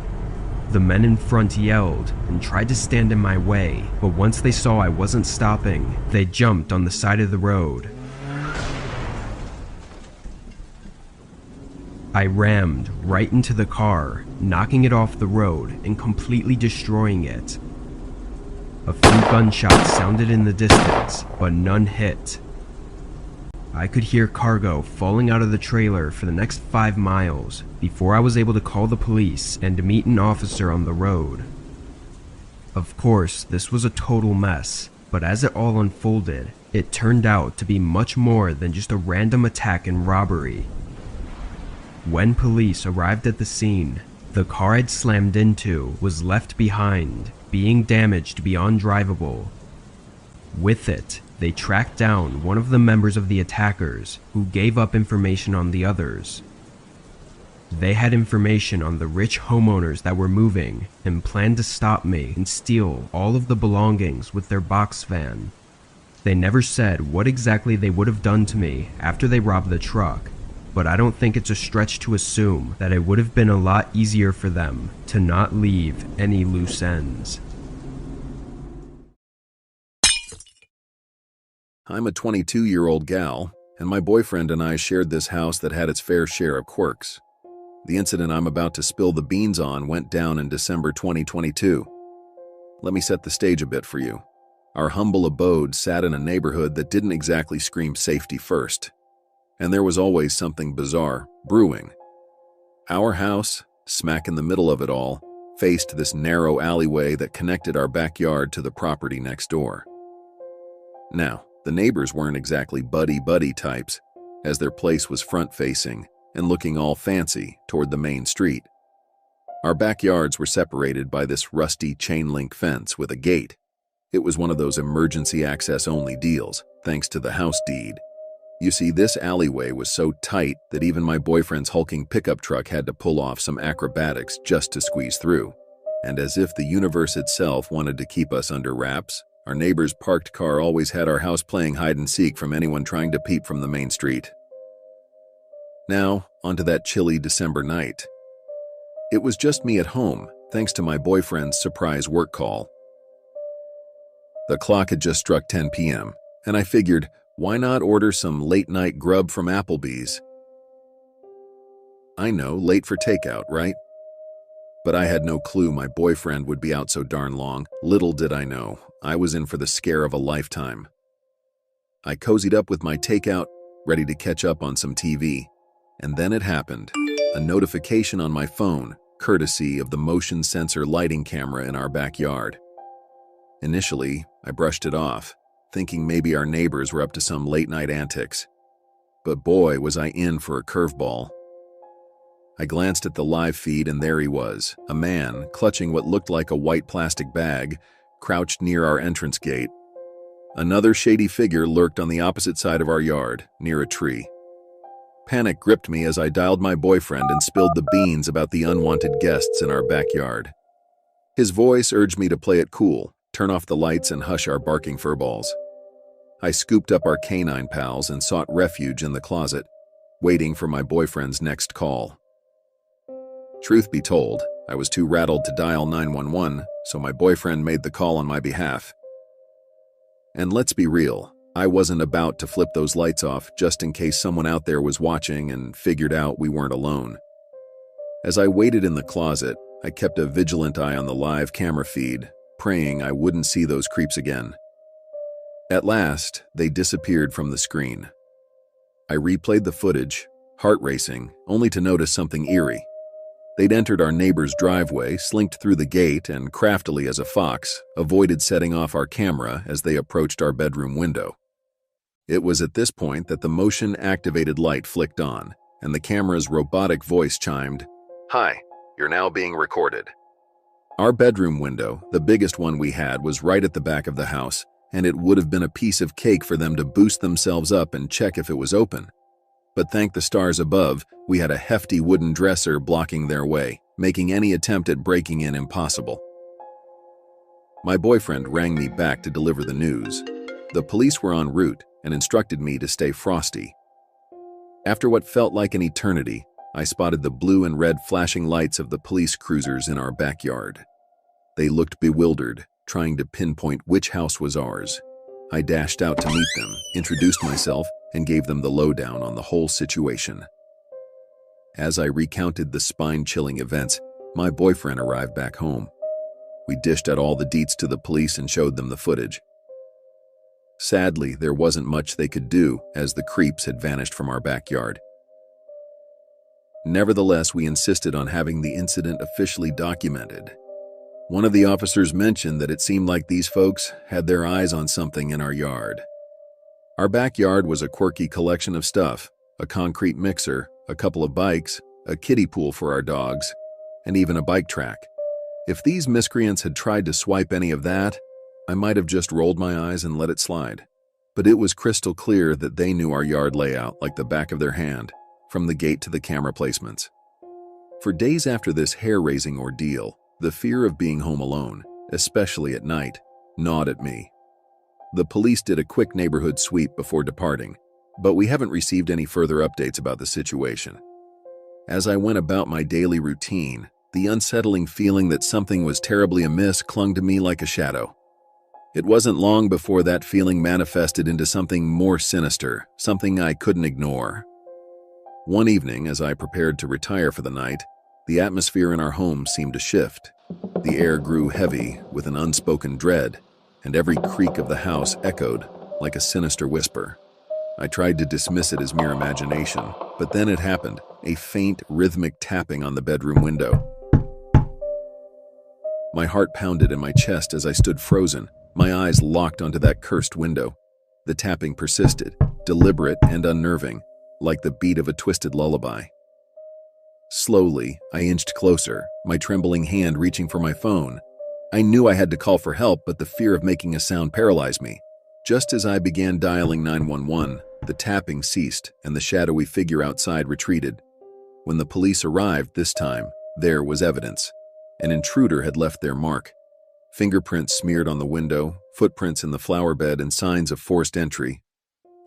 The men in front yelled and tried to stand in my way, but once they saw I wasn't stopping, they jumped on the side of the road. I rammed right into the car, knocking it off the road and completely destroying it. A few gunshots sounded in the distance, but none hit. I could hear cargo falling out of the trailer for the next 5 miles before I was able to call the police and meet an officer on the road. Of course, this was a total mess, but as it all unfolded, it turned out to be much more than just a random attack and robbery. When police arrived at the scene, the car I'd slammed into was left behind, being damaged beyond drivable. With it, they tracked down one of the members of the attackers, who gave up information on the others. They had information on the rich homeowners that were moving and planned to stop me and steal all of the belongings with their box van. They never said what exactly they would have done to me after they robbed the truck, but I don't think it's a stretch to assume that it would have been a lot easier for them to not leave any loose ends. I'm a 22-year-old gal, and my boyfriend and I shared this house that had its fair share of quirks. The incident I'm about to spill the beans on went down in December 2022. Let me set the stage a bit for you. Our humble abode sat in a neighborhood that didn't exactly scream safety first, and there was always something bizarre brewing. Our house, smack in the middle of it all, faced this narrow alleyway that connected our backyard to the property next door. Now, the neighbors weren't exactly buddy-buddy types, as their place was front-facing and looking all fancy toward the main street. Our backyards were separated by this rusty chain-link fence with a gate. It was one of those emergency access-only deals, thanks to the house deed. You see, this alleyway was so tight that even my boyfriend's hulking pickup truck had to pull off some acrobatics just to squeeze through. And as if the universe itself wanted to keep us under wraps, our neighbor's parked car always had our house playing hide-and-seek from anyone trying to peep from the main street. Now, onto that chilly December night. It was just me at home, thanks to my boyfriend's surprise work call. The clock had just struck 10 p.m., and I figured, why not order some late-night grub from Applebee's? I know, late for takeout, right? But I had no clue my boyfriend would be out so darn long. Little did I know, I was in for the scare of a lifetime. I cozied up with my takeout, ready to catch up on some TV. And then it happened. A notification on my phone, courtesy of the motion sensor lighting camera in our backyard. Initially, I brushed it off, thinking maybe our neighbors were up to some late-night antics. But boy, was I in for a curveball. I glanced at the live feed and there he was, a man clutching what looked like a white plastic bag, crouched near our entrance gate. Another shady figure lurked on the opposite side of our yard, near a tree. Panic gripped me as I dialed my boyfriend and spilled the beans about the unwanted guests in our backyard. His voice urged me to play it cool, turn off the lights and hush our barking furballs. I scooped up our canine pals and sought refuge in the closet, waiting for my boyfriend's next call. Truth be told, I was too rattled to dial 911, so my boyfriend made the call on my behalf. And let's be real, I wasn't about to flip those lights off just in case someone out there was watching and figured out we weren't alone. As I waited in the closet, I kept a vigilant eye on the live camera feed, praying I wouldn't see those creeps again. At last, they disappeared from the screen. I replayed the footage, heart racing, only to notice something eerie. They'd entered our neighbor's driveway, slinked through the gate, and craftily as a fox, avoided setting off our camera as they approached our bedroom window. It was at this point that the motion-activated light flicked on, and the camera's robotic voice chimed, "Hi, you're now being recorded." Our bedroom window, the biggest one we had, was right at the back of the house, and it would have been a piece of cake for them to boost themselves up and check if it was open. But thank the stars above, we had a hefty wooden dresser blocking their way, making any attempt at breaking in impossible. My boyfriend rang me back to deliver the news. The police were en route and instructed me to stay frosty. After what felt like an eternity, I spotted the blue and red flashing lights of the police cruisers in our backyard. They looked bewildered, trying to pinpoint which house was ours. I dashed out to meet them, introduced myself, and gave them the lowdown on the whole situation. As I recounted the spine-chilling events, my boyfriend arrived back home. We dished out all the deets to the police and showed them the footage. Sadly, there wasn't much they could do, as the creeps had vanished from our backyard. Nevertheless, we insisted on having the incident officially documented. One of the officers mentioned that it seemed like these folks had their eyes on something in our yard. Our backyard was a quirky collection of stuff, a concrete mixer, a couple of bikes, a kiddie pool for our dogs, and even a bike track. If these miscreants had tried to swipe any of that, I might have just rolled my eyes and let it slide. But it was crystal clear that they knew our yard layout like the back of their hand, from the gate to the camera placements. For days after this hair-raising ordeal, the fear of being home alone, especially at night, gnawed at me. The police did a quick neighborhood sweep before departing, but we haven't received any further updates about the situation. As I went about my daily routine, the unsettling feeling that something was terribly amiss clung to me like a shadow. It wasn't long before that feeling manifested into something more sinister, something I couldn't ignore. One evening, as I prepared to retire for the night, the atmosphere in our home seemed to shift. The air grew heavy with an unspoken dread, and every creak of the house echoed like a sinister whisper. I tried to dismiss it as mere imagination, but then it happened, a faint, rhythmic tapping on the bedroom window. My heart pounded in my chest as I stood frozen, my eyes locked onto that cursed window. The tapping persisted, deliberate and unnerving, like the beat of a twisted lullaby. Slowly, I inched closer, my trembling hand reaching for my phone. I knew I had to call for help, but the fear of making a sound paralyzed me. Just as I began dialing 911, the tapping ceased and the shadowy figure outside retreated. When the police arrived this time, there was evidence. An intruder had left their mark. Fingerprints smeared on the window, footprints in the flower bed, and signs of forced entry.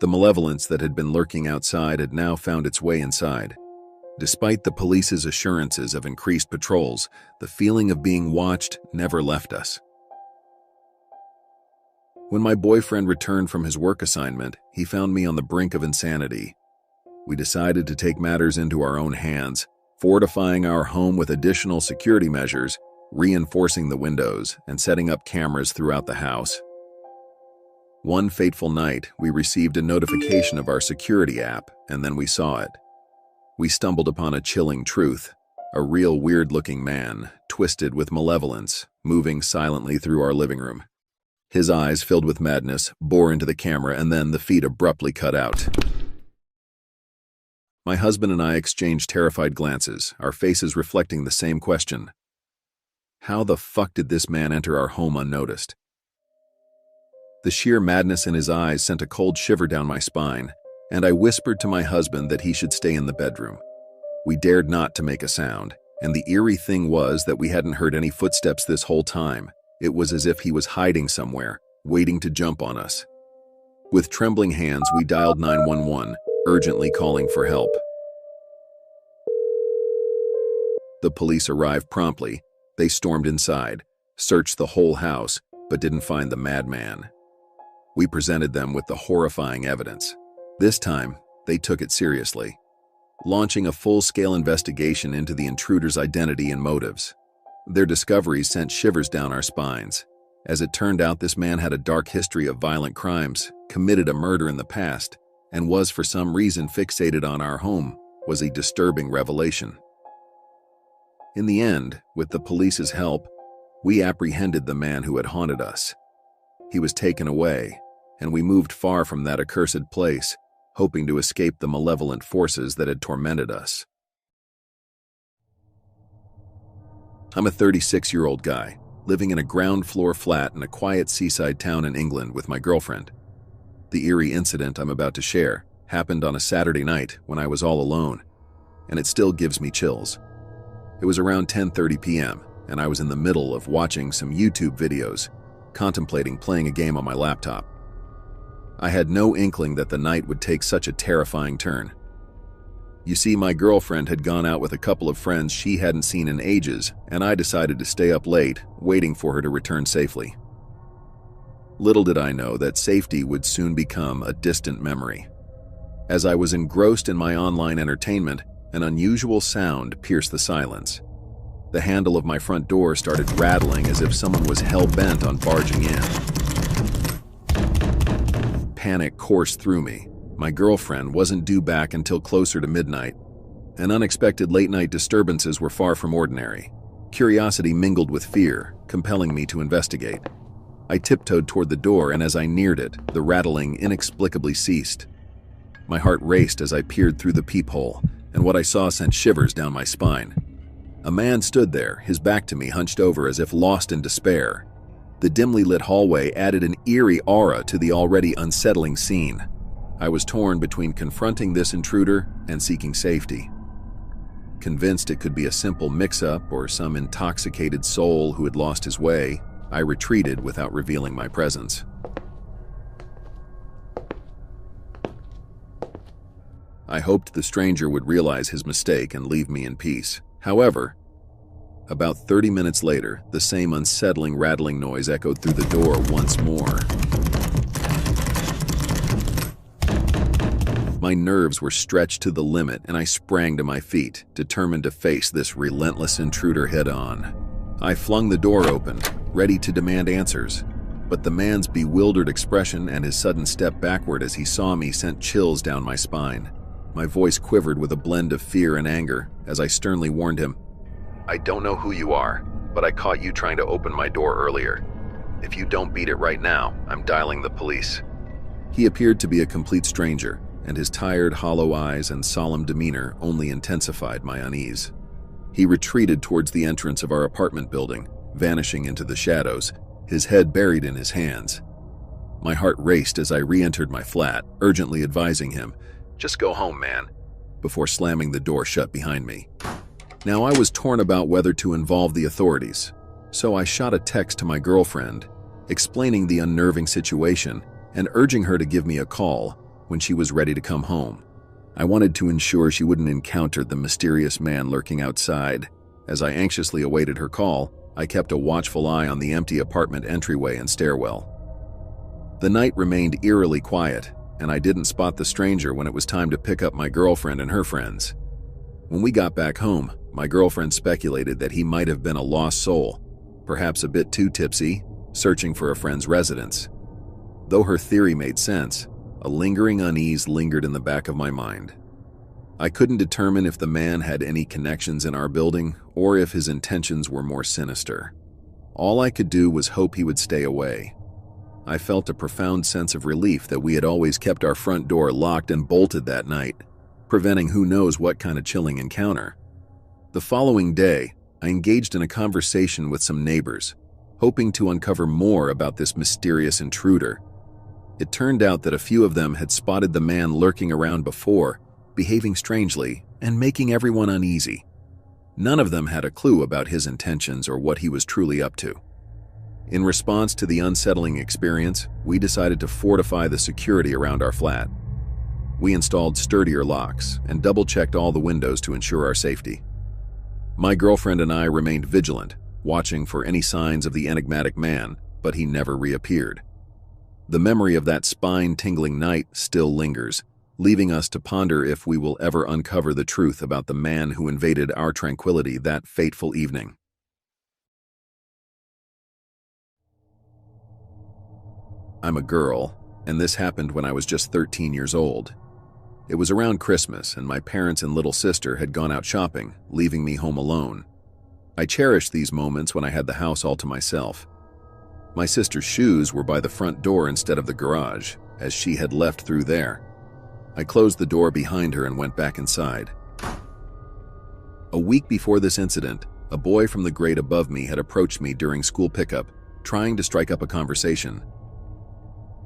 The malevolence that had been lurking outside had now found its way inside. Despite the police's assurances of increased patrols, the feeling of being watched never left us. When my boyfriend returned from his work assignment, he found me on the brink of insanity. We decided to take matters into our own hands, fortifying our home with additional security measures, reinforcing the windows, and setting up cameras throughout the house. One fateful night, we received a notification of our security app, and then we saw it. We stumbled upon a chilling truth. A real weird-looking man, twisted with malevolence, moving silently through our living room. His eyes, filled with madness, bore into the camera, and then the feed abruptly cut out. My husband and I exchanged terrified glances, our faces reflecting the same question. How the fuck did this man enter our home unnoticed? The sheer madness in his eyes sent a cold shiver down my spine, and I whispered to my husband that he should stay in the bedroom. We dared not to make a sound, and the eerie thing was that we hadn't heard any footsteps this whole time. It was as if he was hiding somewhere, waiting to jump on us. With trembling hands, we dialed 911, urgently calling for help. The police arrived promptly. They stormed inside, searched the whole house, but didn't find the madman. We presented them with the horrifying evidence. This time, they took it seriously, launching a full-scale investigation into the intruder's identity and motives. Their discoveries sent shivers down our spines. As it turned out, this man had a dark history of violent crimes, committed a murder in the past, and was for some reason fixated on our home. Was a disturbing revelation. In the end, with the police's help, we apprehended the man who had haunted us. He was taken away, and we moved far from that accursed place, hoping to escape the malevolent forces that had tormented us. I'm a 36-year-old guy, living in a ground-floor flat in a quiet seaside town in England with my girlfriend. The eerie incident I'm about to share happened on a Saturday night when I was all alone, and it still gives me chills. It was around 10:30 p.m., and I was in the middle of watching some YouTube videos, contemplating playing a game on my laptop. I had no inkling that the night would take such a terrifying turn. You see, my girlfriend had gone out with a couple of friends she hadn't seen in ages, and I decided to stay up late, waiting for her to return safely. Little did I know that safety would soon become a distant memory. As I was engrossed in my online entertainment, an unusual sound pierced the silence. The handle of my front door started rattling as if someone was hell-bent on barging in. Panic coursed through me. My girlfriend wasn't due back until closer to midnight, and unexpected late-night disturbances were far from ordinary. Curiosity mingled with fear, compelling me to investigate. I tiptoed toward the door, and as I neared it, the rattling inexplicably ceased. My heart raced as I peered through the peephole, and what I saw sent shivers down my spine. A man stood there, his back to me, hunched over as if lost in despair. The dimly lit hallway added an eerie aura to the already unsettling scene. I was torn between confronting this intruder and seeking safety. Convinced it could be a simple mix-up or some intoxicated soul who had lost his way, I retreated without revealing my presence. I hoped the stranger would realize his mistake and leave me in peace. However, about 30 minutes later, the same unsettling rattling noise echoed through the door once more. My nerves were stretched to the limit, and I sprang to my feet, determined to face this relentless intruder head-on. I flung the door open, ready to demand answers, but the man's bewildered expression and his sudden step backward as he saw me sent chills down my spine. My voice quivered with a blend of fear and anger as I sternly warned him, "I don't know who you are, but I caught you trying to open my door earlier. If you don't beat it right now, I'm dialing the police." He appeared to be a complete stranger, and his tired, hollow eyes and solemn demeanor only intensified my unease. He retreated towards the entrance of our apartment building, vanishing into the shadows, his head buried in his hands. My heart raced as I re-entered my flat, urgently advising him, "Just go home, man," before slamming the door shut behind me. Now I was torn about whether to involve the authorities, so I shot a text to my girlfriend, explaining the unnerving situation and urging her to give me a call when she was ready to come home. I wanted to ensure she wouldn't encounter the mysterious man lurking outside. As I anxiously awaited her call, I kept a watchful eye on the empty apartment entryway and stairwell. The night remained eerily quiet, and I didn't spot the stranger when it was time to pick up my girlfriend and her friends. When we got back home, my girlfriend speculated that he might have been a lost soul, perhaps a bit too tipsy, searching for a friend's residence. Though her theory made sense, a lingering unease lingered in the back of my mind. I couldn't determine if the man had any connections in our building or if his intentions were more sinister. All I could do was hope he would stay away. I felt a profound sense of relief that we had always kept our front door locked and bolted that night, preventing who knows what kind of chilling encounter. The following day, I engaged in a conversation with some neighbors, hoping to uncover more about this mysterious intruder. It turned out that a few of them had spotted the man lurking around before, behaving strangely and making everyone uneasy. None of them had a clue about his intentions or what he was truly up to. In response to the unsettling experience, we decided to fortify the security around our flat. We installed sturdier locks and double-checked all the windows to ensure our safety. My girlfriend and I remained vigilant, watching for any signs of the enigmatic man, but he never reappeared. The memory of that spine-tingling night still lingers, leaving us to ponder if we will ever uncover the truth about the man who invaded our tranquility that fateful evening. I'm a girl, and this happened when I was just 13 years old. It was around Christmas, and my parents and little sister had gone out shopping, leaving me home alone. I cherished these moments when I had the house all to myself. My sister's shoes were by the front door instead of the garage, as she had left through there. I closed the door behind her and went back inside. A week before this incident, a boy from the grade above me had approached me during school pickup, trying to strike up a conversation.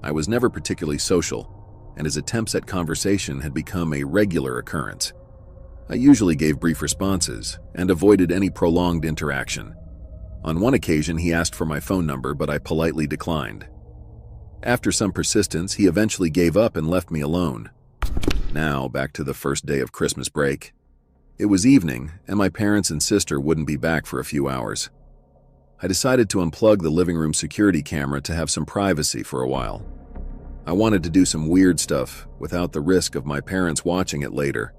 I was never particularly social, and his attempts at conversation had become a regular occurrence. I usually gave brief responses and avoided any prolonged interaction. On one occasion, he asked for my phone number, but I politely declined. After some persistence, he eventually gave up and left me alone. Now, back to the first day of Christmas break. It was evening, and my parents and sister wouldn't be back for a few hours. I decided to unplug the living room security camera to have some privacy for a while. I wanted to do some weird stuff without the risk of my parents watching it later.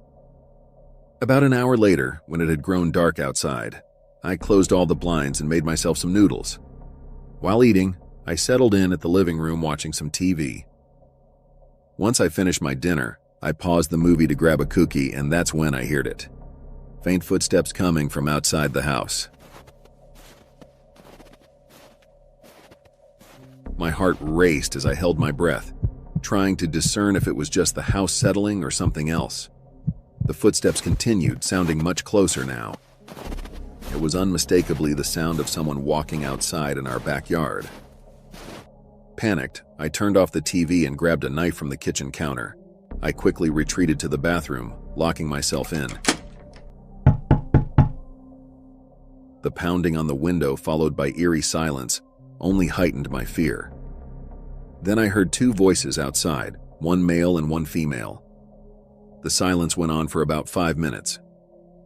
About an hour later, when it had grown dark outside, I closed all the blinds and made myself some noodles. While eating, I settled in at the living room watching some TV. Once I finished my dinner, I paused the movie to grab a cookie, and that's when I heard it. Faint footsteps coming from outside the house. My heart raced as I held my breath, trying to discern if it was just the house settling or something else. The footsteps continued, sounding much closer now. It was unmistakably the sound of someone walking outside in our backyard. Panicked, I turned off the TV and grabbed a knife from the kitchen counter. I quickly retreated to the bathroom, locking myself in. The pounding on the window, followed by eerie silence, only heightened my fear. Then I heard two voices outside, one male and one female. The silence went on for about 5 minutes.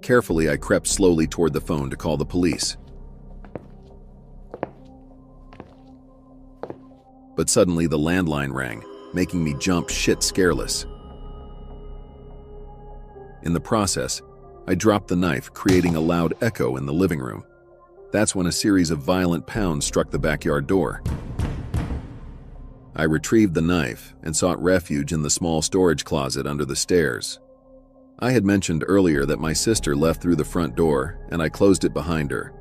Carefully, I crept slowly toward the phone to call the police. But suddenly the landline rang, making me jump shit scareless. In the process, I dropped the knife, creating a loud echo in the living room. That's when a series of violent pounds struck the backyard door. I retrieved the knife and sought refuge in the small storage closet under the stairs. I had mentioned earlier that my sister left through the front door, and I closed it behind her.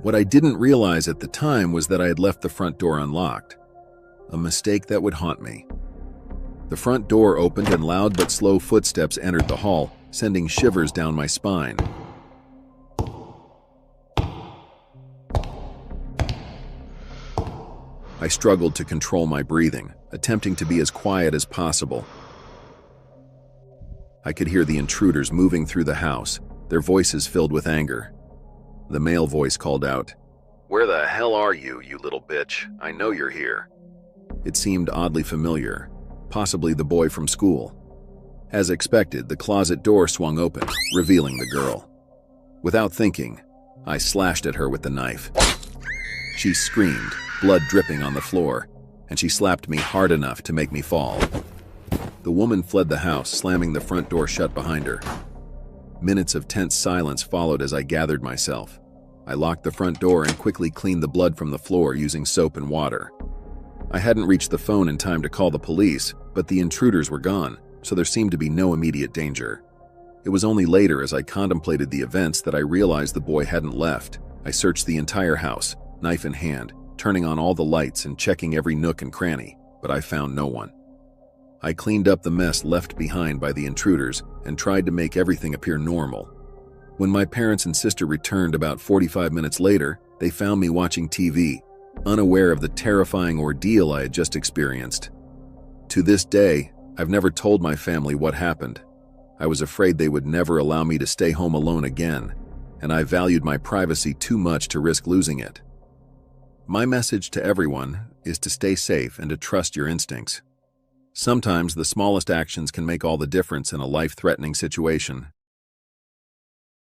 What I didn't realize at the time was that I had left the front door unlocked, a mistake that would haunt me. The front door opened and loud but slow footsteps entered the hall, sending shivers down my spine. I struggled to control my breathing, attempting to be as quiet as possible. I could hear the intruders moving through the house, their voices filled with anger. The male voice called out, "Where the hell are you, you little bitch? I know you're here." It seemed oddly familiar, possibly the boy from school. As expected, the closet door swung open, revealing the girl. Without thinking, I slashed at her with the knife. She screamed, blood dripping on the floor, and she slapped me hard enough to make me fall. The woman fled the house, slamming the front door shut behind her. Minutes of tense silence followed as I gathered myself. I locked the front door and quickly cleaned the blood from the floor using soap and water. I hadn't reached the phone in time to call the police, but the intruders were gone, so there seemed to be no immediate danger. It was only later, as I contemplated the events, that I realized the boy hadn't left. I searched the entire house, knife in hand, turning on all the lights and checking every nook and cranny, but I found no one. I cleaned up the mess left behind by the intruders and tried to make everything appear normal. When my parents and sister returned about 45 minutes later, they found me watching TV, unaware of the terrifying ordeal I had just experienced. To this day, I've never told my family what happened. I was afraid they would never allow me to stay home alone again, and I valued my privacy too much to risk losing it. My message to everyone is to stay safe and to trust your instincts. Sometimes the smallest actions can make all the difference in a life-threatening situation.